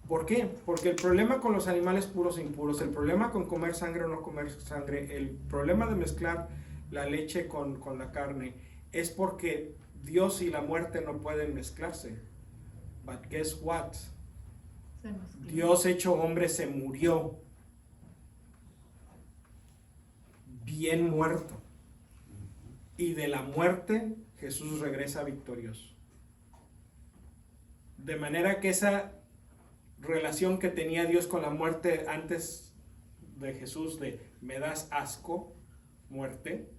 ¿Por qué? Porque el problema con los animales puros e impuros, el problema con comer sangre o no comer sangre, el problema de mezclar la leche con la carne, es porque Dios y la muerte no pueden mezclarse. But guess what? Dios hecho hombre se murió bien muerto. Y de la muerte Jesús regresa victorioso. De manera que esa relación que tenía Dios con la muerte antes de Jesús, de me das asco, muerte,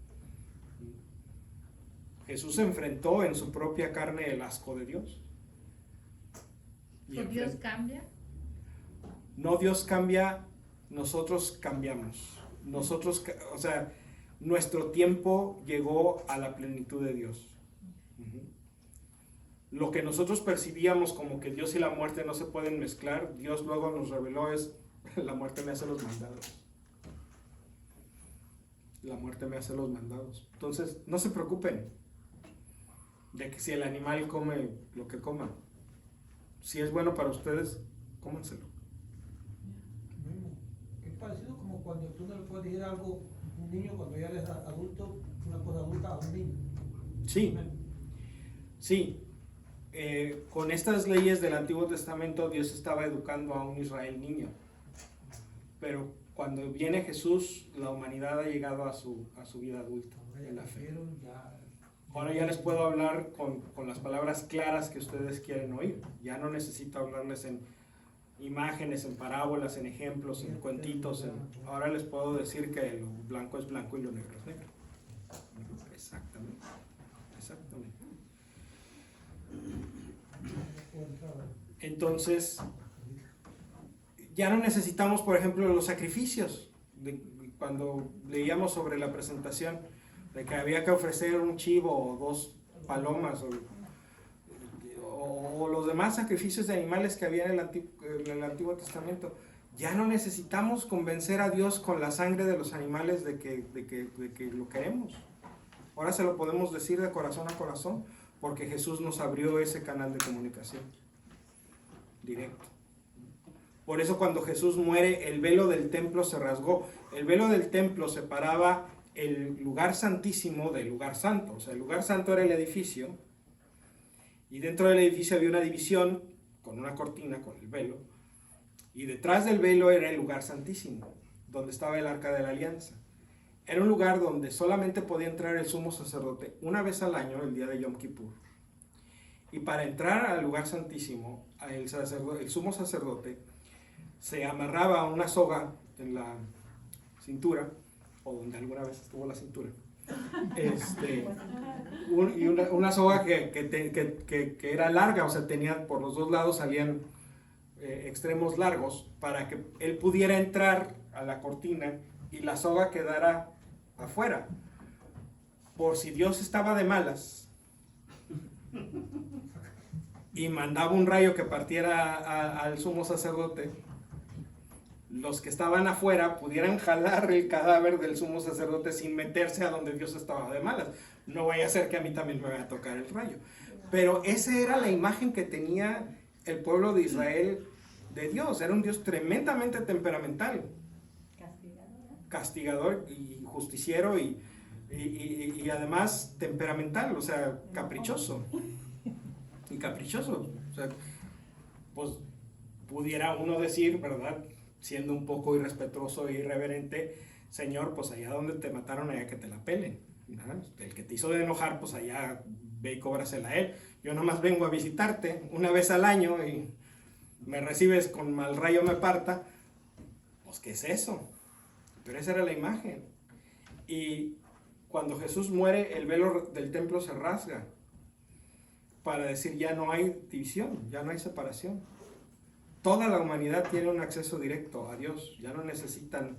Jesús enfrentó en su propia carne el asco de Dios. ¿Dios cambia? No, Dios cambia, nosotros cambiamos. Nosotros, o sea, nuestro tiempo llegó a la plenitud de Dios. Lo que nosotros percibíamos como que Dios y la muerte no se pueden mezclar, Dios luego nos reveló es, la muerte me hace los mandados. La muerte me hace los mandados. Entonces, no se preocupen de que si el animal come lo que coma. Si es bueno para ustedes, cómanselo. Es parecido como cuando tú no le puedes decir algo a un niño cuando ya eres adulto, una cosa adulta a un niño. Sí, sí. Con estas leyes del Antiguo Testamento Dios estaba educando a un Israel niño. Pero cuando viene Jesús, la humanidad ha llegado a su vida adulta en la fe. Ahora ya les puedo hablar con las palabras claras que ustedes quieren oír. Ya no necesito hablarles en imágenes, en parábolas, en ejemplos, en cuentitos. Ahora les puedo decir que lo blanco es blanco y lo negro es negro. Exactamente. Exactamente. Entonces, ya no necesitamos, por ejemplo, los sacrificios. Cuando leíamos sobre la presentación, de que había que ofrecer un chivo o 2 palomas o los demás sacrificios de animales que había en el Antiguo Testamento. Ya no necesitamos convencer a Dios con la sangre de los animales de que lo queremos. Ahora se lo podemos decir de corazón a corazón, porque Jesús nos abrió ese canal de comunicación directo. Por eso cuando Jesús muere, el velo del templo se rasgó. El velo del templo separaba el lugar santísimo del lugar santo. O sea, el lugar santo era el edificio, y dentro del edificio había una división con una cortina, con el velo, y detrás del velo era el lugar santísimo, donde estaba el arca de la alianza. Era un lugar donde solamente podía entrar el sumo sacerdote una vez al año, el día de Yom Kippur. Y para entrar al lugar santísimo, el sumo sacerdote se amarraba una soga en la cintura, o donde alguna vez estuvo la cintura, Una soga que era larga, o sea, tenía por los dos lados salían extremos largos para que él pudiera entrar a la cortina y la soga quedara afuera. Por si Dios estaba de malas y mandaba un rayo que partiera al sumo sacerdote, los que estaban afuera pudieran jalar el cadáver del sumo sacerdote sin meterse a donde Dios estaba de malas. No vaya a ser que a mí también me vaya a tocar el rayo. Pero esa era la imagen que tenía el pueblo de Israel de Dios. Era un Dios tremendamente temperamental, castigador y justiciero y además temperamental, o sea, caprichoso. Y caprichoso. O sea, pues pudiera uno decir, ¿verdad?, siendo un poco irrespetuoso e irreverente, Señor, pues allá donde te mataron, allá que te la pelen, ¿verdad? El que te hizo de enojar, pues allá ve y cóbrasela a él. Yo nomás vengo a visitarte una vez al año y me recibes con mal rayo me parta. Pues, ¿qué es eso? Pero esa era la imagen. Y cuando Jesús muere, el velo del templo se rasga para decir ya no hay división, ya no hay separación. Toda la humanidad tiene un acceso directo a Dios. Ya no necesitan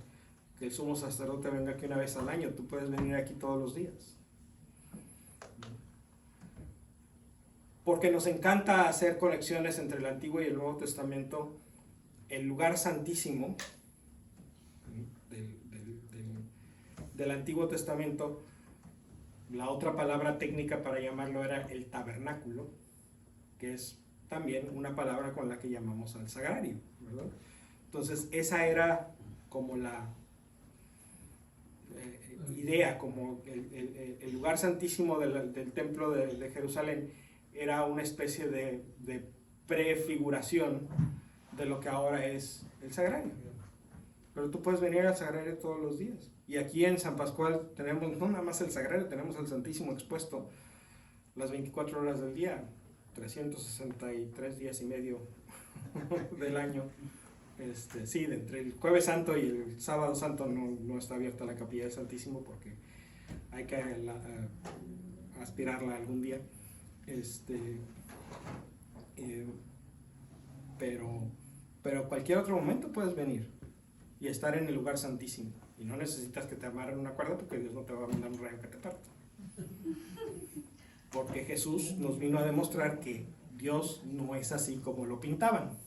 que el sumo sacerdote venga aquí una vez al año. Tú puedes venir aquí todos los días. Porque nos encanta hacer conexiones entre el Antiguo y el Nuevo Testamento. El lugar santísimo del Antiguo Testamento, la otra palabra técnica para llamarlo era el tabernáculo, que es también una palabra con la que llamamos al sagrario, ¿verdad? Entonces esa era como la idea, como el lugar santísimo del templo de Jerusalén era una especie de prefiguración de lo que ahora es el sagrario. Pero tú puedes venir al sagrario todos los días. Y aquí en San Pascual tenemos no nada más el sagrario, tenemos el Santísimo expuesto las 24 horas del día, 363 días y medio del año. Sí, entre el Jueves Santo y el Sábado Santo no está abierta la capilla del Santísimo porque hay que aspirarla algún día. Pero cualquier otro momento puedes venir y estar en el lugar santísimo. Y no necesitas que te amarren una cuerda porque Dios no te va a mandar un rayo que te parta. Porque Jesús nos vino a demostrar que Dios no es así como lo pintaban.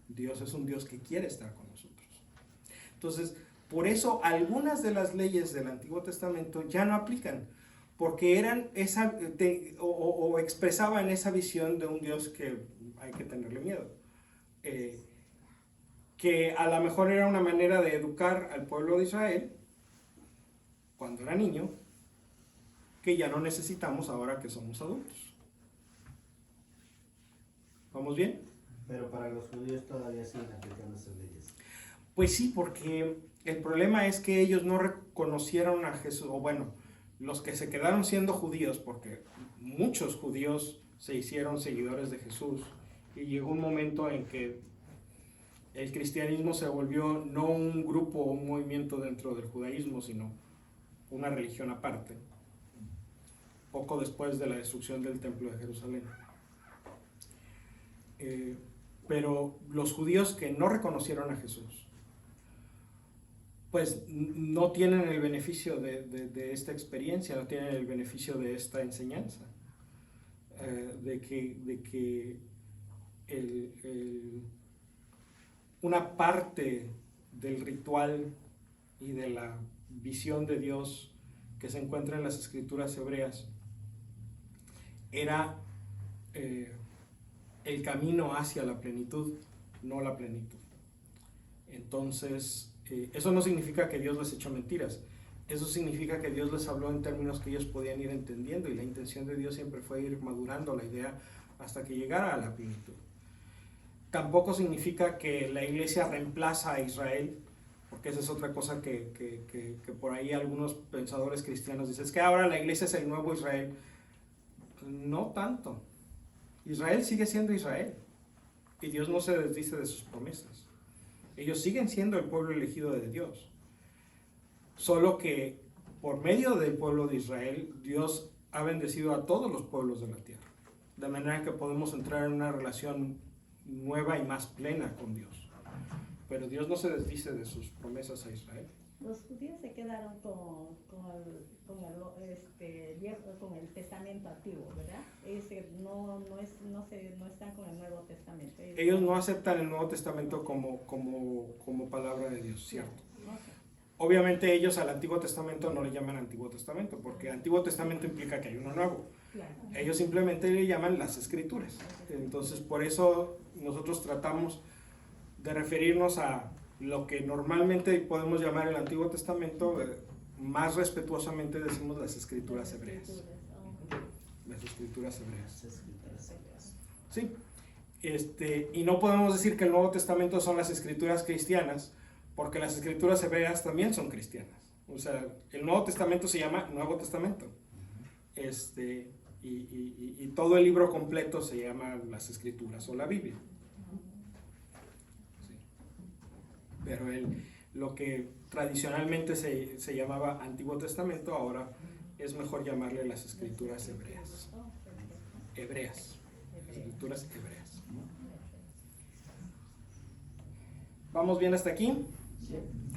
Dios es un Dios que quiere estar con nosotros. Entonces, por eso algunas de las leyes del Antiguo Testamento ya no aplican, porque eran o expresaban esa visión de un Dios que hay que tenerle miedo. Que a lo mejor era una manera de educar al pueblo de Israel cuando era niño, que ya no necesitamos ahora que somos adultos. ¿Vamos bien? Pero para los judíos todavía siguen aplicando esas leyes. Pues sí, porque el problema es que ellos no reconocieron a Jesús, o bueno, los que se quedaron siendo judíos, porque muchos judíos se hicieron seguidores de Jesús, y llegó un momento en que el cristianismo se volvió no un grupo o un movimiento dentro del judaísmo, sino una religión aparte, poco después de la destrucción del templo de Jerusalén. Pero los judíos que no reconocieron a Jesús, pues no tienen el beneficio de esta experiencia, no tienen el beneficio de esta enseñanza, de que una parte del ritual y de la visión de Dios que se encuentra en las escrituras hebreas era el camino hacia la plenitud, no la plenitud. Entonces, eso no significa que Dios les echó mentiras, eso significa que Dios les habló en términos que ellos podían ir entendiendo, y la intención de Dios siempre fue ir madurando la idea hasta que llegara a la plenitud. Tampoco significa que la iglesia reemplaza a Israel, porque esa es otra cosa que por ahí algunos pensadores cristianos dicen, es que ahora la iglesia es el nuevo Israel. No tanto. Israel sigue siendo Israel, y Dios no se desdice de sus promesas. Ellos siguen siendo el pueblo elegido de Dios, solo que por medio del pueblo de Israel, Dios ha bendecido a todos los pueblos de la tierra. De manera que podemos entrar en una relación nueva y más plena con Dios. Pero Dios no se desdice de sus promesas a Israel. Los judíos se quedaron con el testamento antiguo, ¿verdad? No están con el Nuevo Testamento. Ellos no aceptan el Nuevo Testamento como palabra de Dios, ¿cierto? Obviamente ellos al Antiguo Testamento no le llaman Antiguo Testamento, porque Antiguo Testamento implica que hay uno nuevo. Claro. Ellos simplemente le llaman las Escrituras. Entonces por eso nosotros tratamos de referirnos a lo que normalmente podemos llamar el Antiguo Testamento, más respetuosamente decimos las Escrituras hebreas. Las Escrituras hebreas. Sí. Y no podemos decir que el Nuevo Testamento son las Escrituras cristianas, porque las Escrituras hebreas también son cristianas. O sea, el Nuevo Testamento se llama Nuevo Testamento. Y todo el libro completo se llama las Escrituras o la Biblia. Sí. Pero lo que tradicionalmente se llamaba Antiguo Testamento, ahora es mejor llamarle las Escrituras hebreas. Hebreas. Escrituras hebreas. ¿Vamos bien hasta aquí?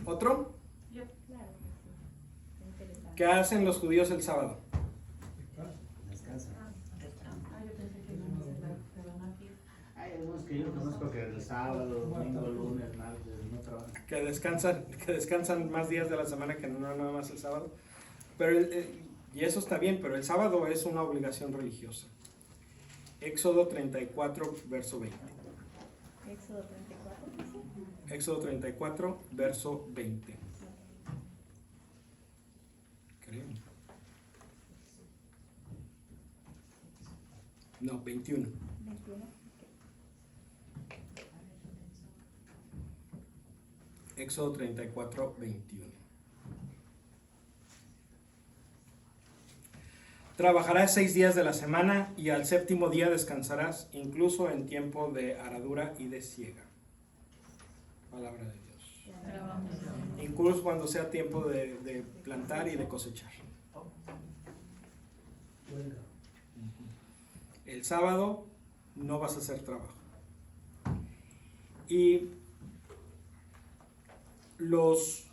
¿Otro? Claro, sí. Interesante. ¿Qué hacen los judíos el sábado? Descansa. Yo pensé que íbamos a hablar de la mafia. Hay algunos que yo conozco que el sábado, domingo, lunes, martes no trabajan. Que descansan más días de la semana que no nada más el sábado. Pero y eso está bien, pero el sábado es una obligación religiosa. Éxodo 34, verso 20. Éxodo 34, ¿sí? Éxodo 34, verso 20. Creo. No, 21. 21. Éxodo 34, 21. Trabajarás 6 días de la semana y al séptimo día descansarás, incluso en tiempo de aradura y de siega. Palabra de Dios. Incluso cuando sea tiempo de plantar y de cosechar. El sábado no vas a hacer trabajo. Y las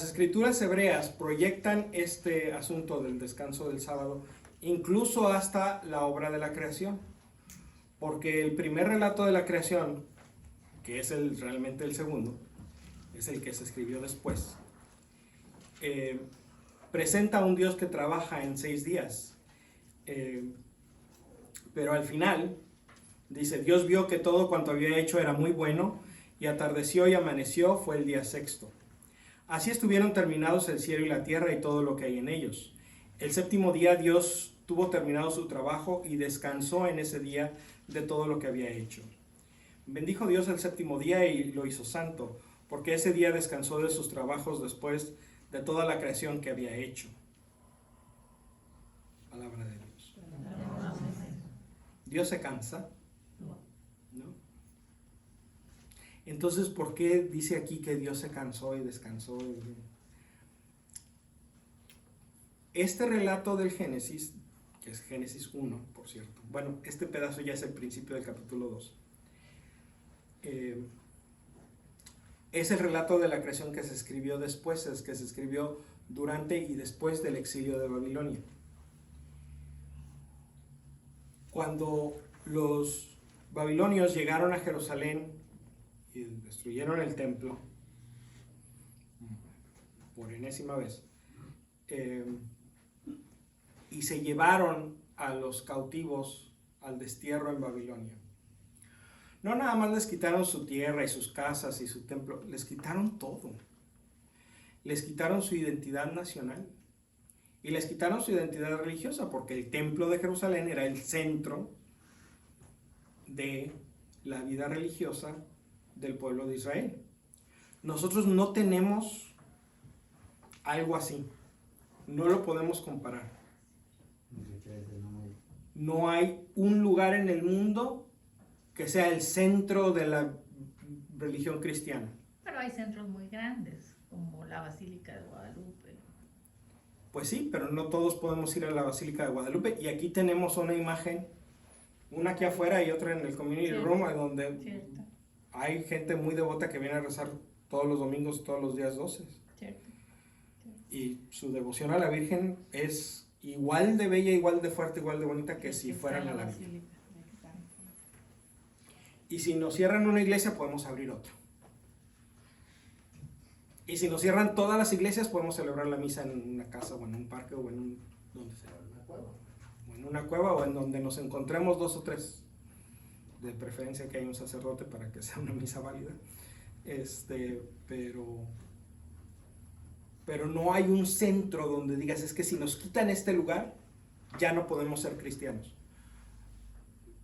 escrituras hebreas proyectan este asunto del descanso del sábado incluso hasta la obra de la creación, porque el primer relato de la creación, que es realmente el segundo, es el que se escribió después, presenta a un Dios que trabaja en 6 días, pero al final dice: Dios vio que todo cuanto había hecho era muy bueno, y atardeció y amaneció, fue el día sexto. Así estuvieron terminados el cielo y la tierra y todo lo que hay en ellos. El séptimo día Dios tuvo terminado su trabajo y descansó en ese día de todo lo que había hecho. Bendijo Dios el séptimo día y lo hizo santo, porque ese día descansó de sus trabajos después de toda la creación que había hecho. Palabra de Dios. ¿Dios se cansa? No. Entonces, ¿por qué dice aquí que Dios se cansó y descansó? Este relato del Génesis, que es Génesis 1, por cierto. Bueno, este pedazo ya es el principio del capítulo 2. Es el relato de la creación que se escribió después, es que se escribió durante y después del exilio de Babilonia. Cuando los babilonios llegaron a Jerusalén y destruyeron el templo por enésima vez, y se llevaron a los cautivos al destierro en Babilonia. No nada más les quitaron su tierra y sus casas y su templo, les quitaron todo. Les quitaron su identidad nacional y les quitaron su identidad religiosa, porque el templo de Jerusalén era el centro de la vida religiosa del pueblo de Israel. Nosotros no tenemos algo así, no lo podemos comparar. No hay un lugar en el mundo que sea el centro de la religión cristiana. Pero hay centros muy grandes. como la Basílica de Guadalupe. Pues sí, pero no todos podemos ir a la Basílica de Guadalupe. Y aquí tenemos una imagen, una aquí afuera y otra en el Community Cierto. Room, donde Cierto, hay gente muy devota que viene a rezar todos los domingos, todos los días 12. cierto. Y su devoción a la Virgen es igual de bella, igual de fuerte, igual de bonita que si Está fueran en a la Virgen. Basílica. Y si nos cierran una iglesia, podemos abrir otra. Y si nos cierran todas las iglesias, podemos celebrar la misa en una casa o en un parque o en un, donde sea. O en una cueva o en donde nos encontremos 2 o 3. De preferencia que haya un sacerdote para que sea una misa válida. Pero no hay un centro donde digas, es que si nos quitan este lugar, ya no podemos ser cristianos.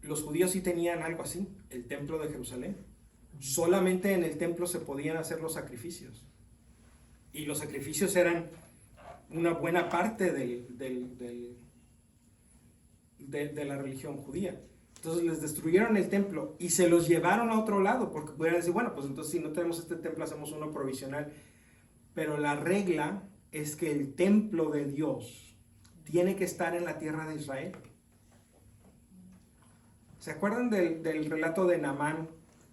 Los judíos sí tenían algo así, el templo de Jerusalén. Solamente en el templo se podían hacer los sacrificios. Y los sacrificios eran una buena parte de la religión judía. Entonces les destruyeron el templo y se los llevaron a otro lado, porque pudieran decir, bueno, pues entonces si no tenemos este templo, hacemos uno provisional. Pero la regla es que el templo de Dios tiene que estar en la tierra de Israel. ¿Se acuerdan del relato de Naamán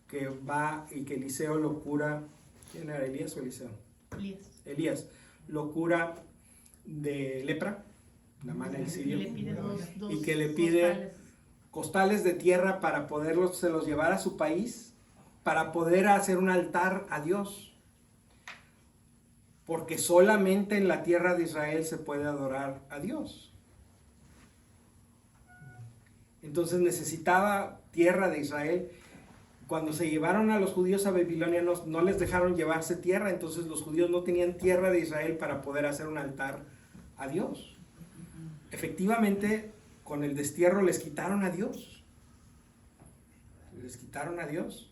que va y que Eliseo lo cura? ¿Quién era, Elías o Eliseo? Elías lo cura de lepra, Naamán el Y sirio, le pide dos y que le pide costales. costales de tierra para se los llevar a su país, para poder hacer un altar a Dios. Porque solamente en la tierra de Israel se puede adorar a Dios. Entonces necesitaba tierra de Israel. Cuando se llevaron a los judíos a Babilonia no les dejaron llevarse tierra, entonces los judíos no tenían tierra de Israel para poder hacer un altar a Dios. Efectivamente, con el destierro les quitaron a Dios. Les quitaron a Dios.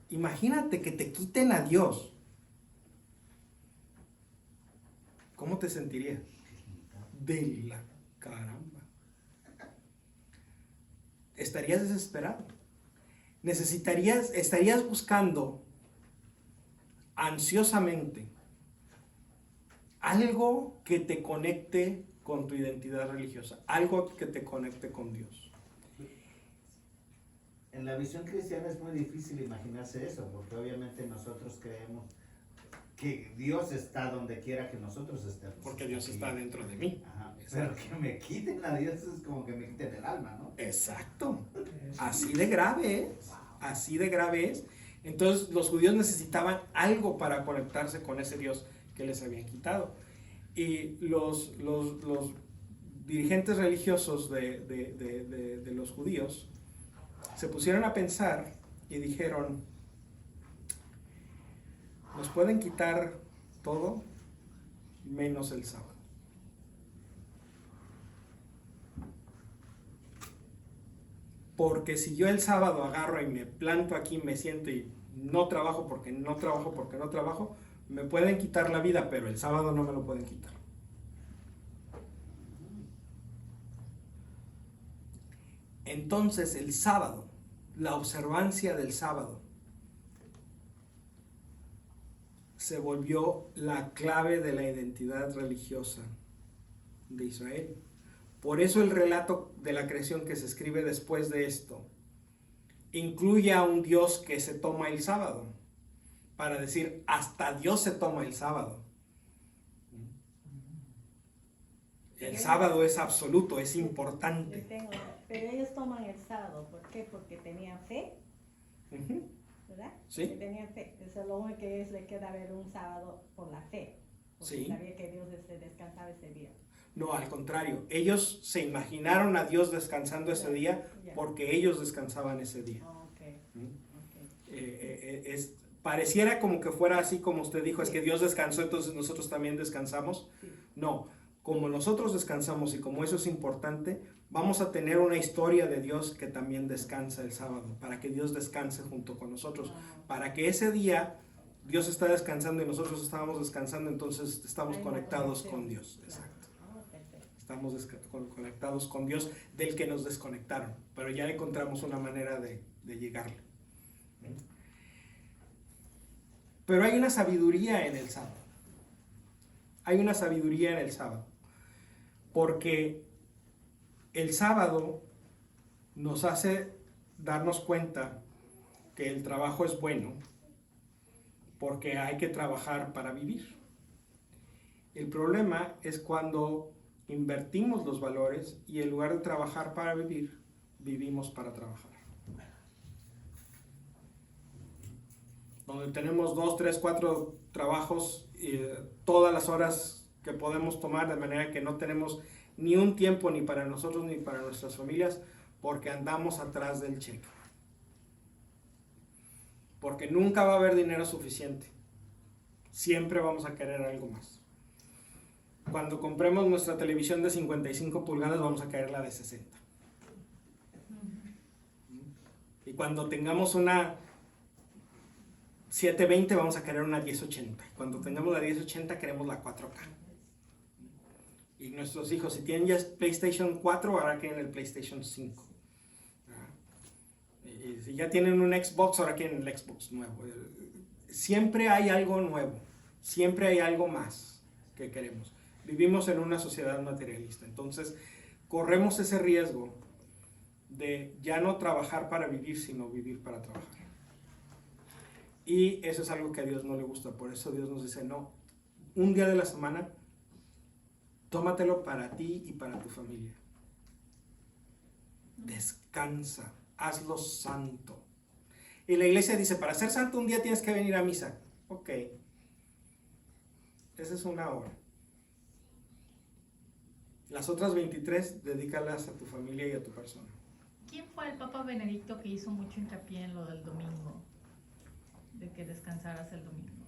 Imagínate que te quiten a Dios. ¿Cómo te sentirías? De la caramba. Estarías desesperado. Estarías buscando ansiosamente algo que te conecte con tu identidad religiosa, algo que te conecte con Dios. En la visión cristiana es muy difícil imaginarse eso, porque obviamente nosotros creemos que Dios está donde quiera que nosotros estemos. Porque Dios está dentro de mí. Ajá, pero que me quiten a Dios es como que me quiten el alma, ¿no? Exacto. Así de grave es. Así de grave es. Entonces los judíos necesitaban algo para conectarse con ese Dios que les habían quitado. Y los dirigentes religiosos de los judíos se pusieron a pensar y dijeron, nos pueden quitar todo menos el sábado. Porque si yo el sábado agarro y me planto aquí, me siento y no trabajo porque no trabajo, me pueden quitar la vida, pero el sábado no me lo pueden quitar. Entonces el sábado, la observancia del sábado, se volvió la clave de la identidad religiosa de Israel. Por eso el relato de la creación que se escribe después de esto incluye a un Dios que se toma el sábado, para decir, hasta Dios se toma el sábado. El sábado es absoluto, es importante. Pero ellos toman el sábado, ¿por qué? Porque tenían fe, ¿verdad? Sí. Que tenían fe. Eso es lo único que les queda ver un sábado por la fe. Porque Sí. sabía que Dios descansaba ese día. No, al contrario, ellos se imaginaron a Dios descansando ese día Ya. porque ellos descansaban ese día. Oh, ok, ¿Mm? ok. Pareciera como que fuera así como usted dijo, es que Dios descansó, entonces nosotros también descansamos. Sí. No, como nosotros descansamos y como eso es importante, vamos a tener una historia de Dios que también descansa el sábado, para que Dios descanse junto con nosotros, para que ese día Dios está descansando y nosotros estábamos descansando, entonces estamos Hay una conectados conexión. con Dios. Claro. Exacto. Oh, perfecto. Estamos conectados con Dios del que nos desconectaron, pero ya encontramos una manera de llegarle. Pero hay una sabiduría en el sábado. Hay una sabiduría en el sábado. Porque el sábado nos hace darnos cuenta que el trabajo es bueno, porque hay que trabajar para vivir. El problema es cuando invertimos los valores y en lugar de trabajar para vivir, vivimos para trabajar. Donde tenemos 2, 3, 4 trabajos, todas las horas que podemos tomar, de manera que no tenemos ni un tiempo ni para nosotros ni para nuestras familias, porque andamos atrás del cheque. Porque nunca va a haber dinero suficiente. Siempre vamos a querer algo más. Cuando compremos nuestra televisión de 55 pulgadas, vamos a querer la de 60. Y cuando tengamos una 720, vamos a querer una 1080. Cuando tengamos la 1080, queremos la 4K. Y nuestros hijos, si tienen ya PlayStation 4, ahora quieren el PlayStation 5. Y si ya tienen un Xbox, ahora quieren el Xbox nuevo. Siempre hay algo nuevo. Siempre hay algo más que queremos. Vivimos en una sociedad materialista. Entonces, corremos ese riesgo de ya no trabajar para vivir, sino vivir para trabajar. Y eso es algo que a Dios no le gusta. Por eso Dios nos dice, no, un día de la semana, tómatelo para ti y para tu familia. Descansa, hazlo santo. Y la iglesia dice, para ser santo un día tienes que venir a misa. Ok, esa es una hora. Las otras 23, dedícalas a tu familia y a tu persona. ¿Quién fue el Papa Benedicto que hizo mucho hincapié en lo del domingo? De que descansaras el domingo.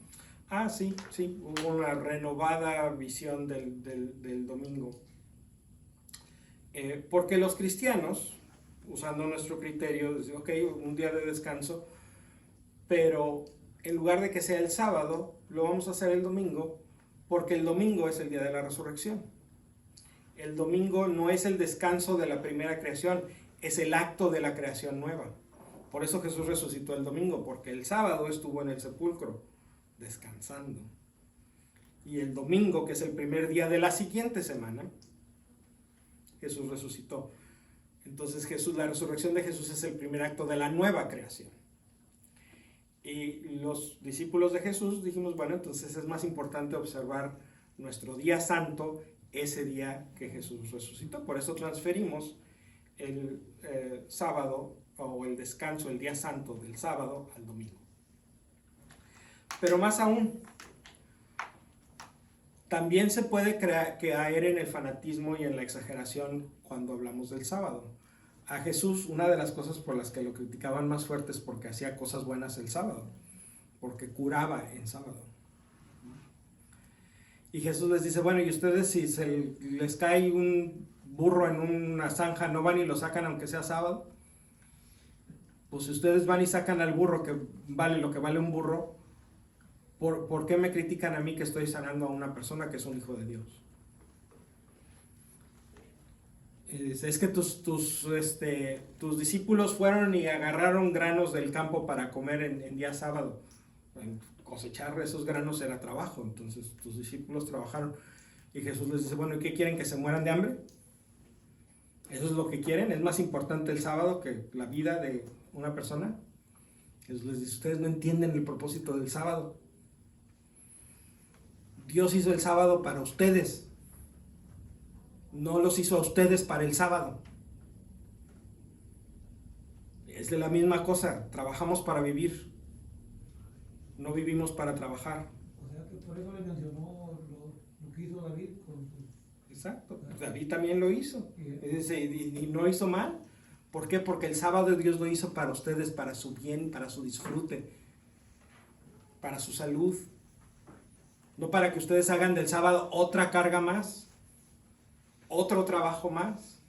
Ah, sí, hubo una renovada visión del domingo. Porque los cristianos, usando nuestro criterio, dicen, ok, un día de descanso, pero en lugar de que sea el sábado, lo vamos a hacer el domingo, porque el domingo es el día de la resurrección. El domingo no es el descanso de la primera creación, es el acto de la creación nueva. Por eso Jesús resucitó el domingo, porque el sábado estuvo en el sepulcro, descansando. Y el domingo, que es el primer día de la siguiente semana, Jesús resucitó. Entonces la resurrección de Jesús es el primer acto de la nueva creación. Y los discípulos de Jesús dijimos, bueno, entonces es más importante observar nuestro día santo ese día que Jesús resucitó. Por eso transferimos el sábado o el descanso, el día santo del sábado al domingo. Pero más aún, también se puede caer en el fanatismo y en la exageración cuando hablamos del sábado. A Jesús, una de las cosas por las que lo criticaban más fuerte es porque hacía cosas buenas el sábado, porque curaba en sábado. Y Jesús les dice, bueno, y ustedes si les cae un burro en una zanja, ¿no van y lo sacan aunque sea sábado? Pues si ustedes van y sacan al burro que vale lo que vale un burro, ¿por qué me critican a mí que estoy sanando a una persona que es un hijo de Dios? Es que tus discípulos fueron y agarraron granos del campo para comer en día sábado. Cosechar esos granos era trabajo, entonces tus discípulos trabajaron. Y Jesús les dice, bueno, ¿y qué quieren? ¿Que se mueran de hambre? ¿Eso es lo que quieren? ¿Es más importante el sábado que la vida de una persona? Jesús les dice, ustedes no entienden el propósito del sábado. Dios hizo el sábado para ustedes. No los hizo a ustedes para el sábado. Es de la misma cosa, trabajamos para vivir. No vivimos para trabajar. O sea que por eso le mencionó lo que hizo David con sus... Exacto, David también lo hizo. Y no hizo mal. ¿Por qué? Porque el sábado Dios lo hizo para ustedes, para su bien, para su disfrute, para su salud. No para que ustedes hagan del sábado otra carga más, otro trabajo más.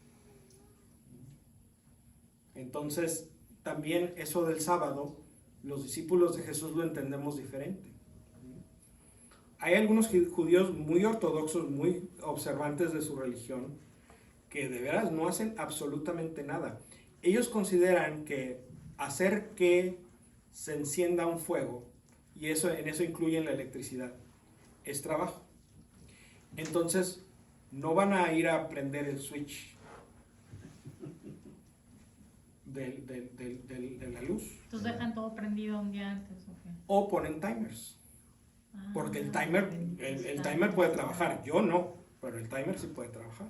Entonces, también eso del sábado, los discípulos de Jesús lo entendemos diferente. Hay algunos judíos muy ortodoxos, muy observantes de su religión, que de veras no hacen absolutamente nada. Ellos consideran que hacer que se encienda un fuego y y en eso incluyen la electricidad. Es trabajo. Entonces, no van a ir a prender el switch de la luz. Entonces dejan todo prendido un día antes, ¿o qué? O ponen timers. Ah, Porque el timer puede trabajar. Yo no, pero el timer sí puede trabajar.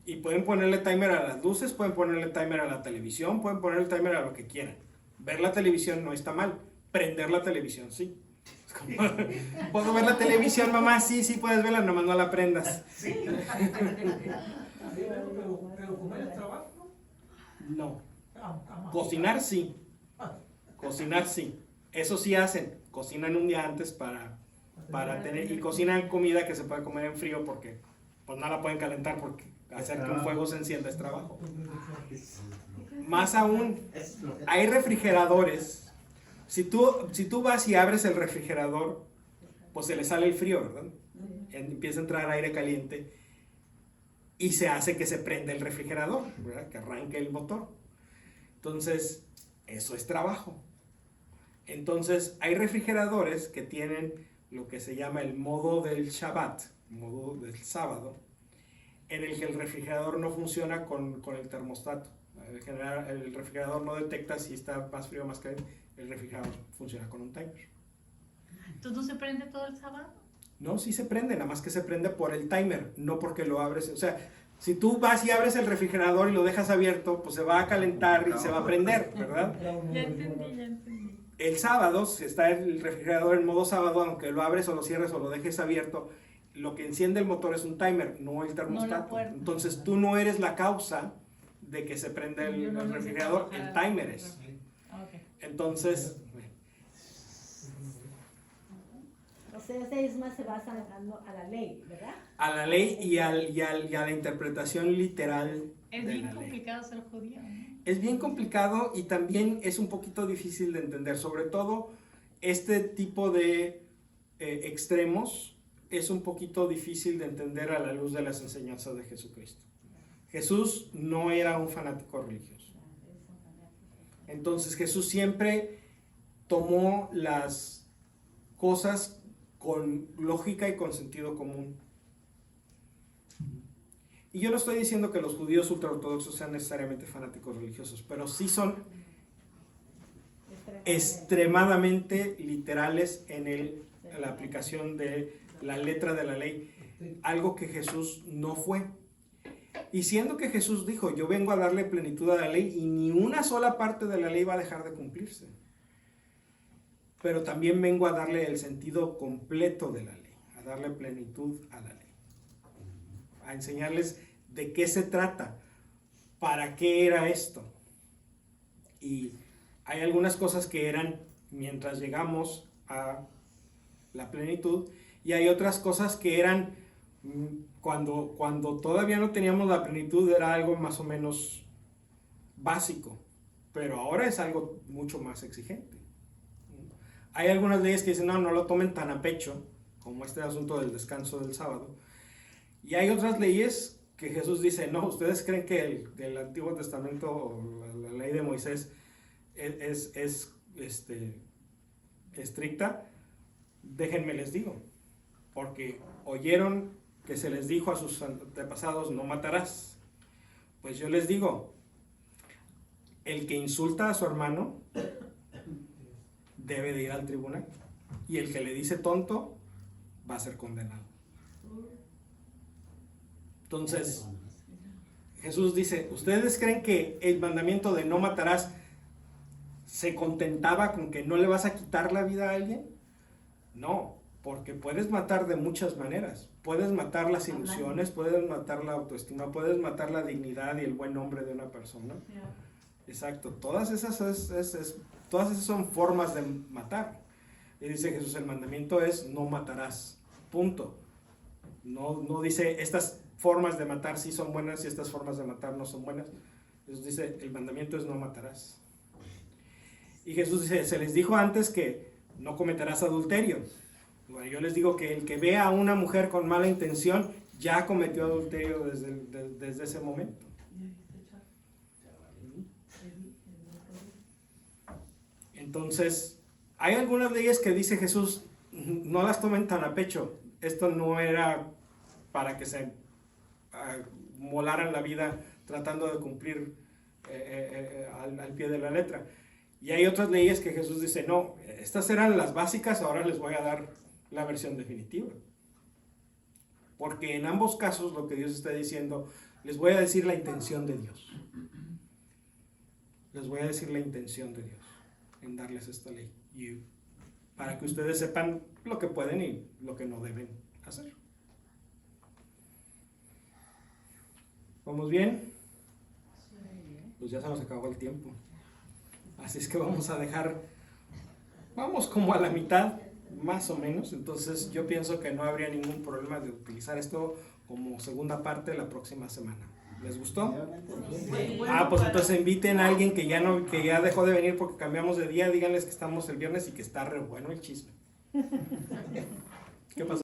Y pueden ponerle timer a las luces, pueden ponerle timer a la televisión, pueden ponerle timer a lo que quieran. Ver la televisión no está mal. Prender la televisión sí. Es como, ¿puedo ver la televisión, mamá? Sí, sí puedes verla, nomás no la prendas. Pero comer es trabajo, ¿no? No. Ah, Cocinar sí. Cocinar sí. Eso sí hacen. Cocinan un día antes para tener, y cocinan comida que se puede comer en frío porque pues no la pueden calentar porque hacer que un fuego se encienda es trabajo. Más aún, hay refrigeradores. Si tú vas y abres el refrigerador, pues se le sale el frío, ¿verdad? Empieza a entrar aire caliente y se hace que se prenda el refrigerador, ¿verdad? Que arranque el motor. Entonces, eso es trabajo. Entonces, hay refrigeradores que tienen lo que se llama el modo del Shabbat, modo del sábado, en el que el refrigerador no funciona con el termostato. El refrigerador no detecta si está más frío o más caliente. El refrigerador funciona con un timer. ¿Entonces no se prende todo el sábado? No, sí se prende, nada más que se prende por el timer, no porque lo abres. O sea, si tú vas y abres el refrigerador y lo dejas abierto, pues se va a calentar y se va a prender, ¿verdad? Ya entendí. El sábado, si está el refrigerador en modo sábado, aunque lo abres o lo cierres o lo dejes abierto, lo que enciende el motor es un timer, no el termostato. puerta. Entonces tú no eres la causa de que se prenda Yo el no necesito refrigerador, el bajar timer el es. Ok. Entonces, O sea, ustedes más se basan a la ley, ¿verdad? a la ley y a la interpretación literal Es de bien la ley. complicado ser judío, ¿no? Es bien complicado y también es un poquito difícil de entender, sobre todo este tipo de extremos es un poquito difícil de entender a la luz de las enseñanzas de Jesucristo. Jesús no era un fanático religioso. Entonces Jesús siempre tomó las cosas con lógica y con sentido común. Y yo no estoy diciendo que los judíos ultraortodoxos sean necesariamente fanáticos religiosos, pero sí son extremadamente literales en la aplicación de la letra de la ley, algo que Jesús no fue. Y siendo que Jesús dijo, yo vengo a darle plenitud a la ley y ni una sola parte de la ley va a dejar de cumplirse. Pero también vengo a darle el sentido completo de la ley, a darle plenitud a la ley, a enseñarles de qué se trata, para qué era esto. Y hay algunas cosas que eran mientras llegamos a la plenitud y hay otras cosas que eran cuando todavía no teníamos la plenitud, era algo más o menos básico, pero ahora es algo mucho más exigente. Hay algunas leyes que dicen, no lo tomen tan a pecho, como este asunto del descanso del sábado. Y hay otras leyes que Jesús dice, no, ustedes creen que el Antiguo Testamento, o la ley de Moisés, es estricta. Déjenme les digo, porque oyeron que se les dijo a sus antepasados, no matarás. Pues yo les digo, el que insulta a su hermano debe de ir al tribunal. Y el que le dice tonto va a ser condenado. Entonces, Jesús dice, ¿ustedes creen que el mandamiento de no matarás se contentaba con que no le vas a quitar la vida a alguien? No, porque puedes matar de muchas maneras. Puedes matar las ilusiones, puedes matar la autoestima, puedes matar la dignidad y el buen nombre de una persona. Exacto, todas esas son formas de matar. Y dice Jesús, el mandamiento es no matarás, punto. No dice estas formas de matar sí son buenas y estas formas de matar no son buenas. Jesús dice, el mandamiento es no matarás. Y Jesús dice, se les dijo antes que no cometerás adulterio. Bueno, yo les digo que el que vea a una mujer con mala intención ya cometió adulterio desde ese momento. Entonces, Hay algunas leyes que dice Jesús, no las tomen tan a pecho. Esto no era para que se molaran la vida tratando de cumplir al pie de la letra. Y hay otras leyes que Jesús dice, no, estas eran las básicas, ahora les voy a dar la versión definitiva. Porque en ambos casos lo que Dios está diciendo, les voy a decir la intención de Dios. Les voy a decir la intención de Dios en darles esta ley. Y para que ustedes sepan lo que pueden y lo que no deben hacer. ¿Vamos bien? Pues ya se nos acabó el tiempo. Así es que vamos a dejar, vamos como a la mitad, más o menos. Entonces yo pienso que no habría ningún problema de utilizar esto como segunda parte la próxima semana. ¿Les gustó? Pues entonces inviten a alguien que ya dejó de venir porque cambiamos de día, díganles que estamos el viernes y que está re bueno el chisme. ¿Qué pasó?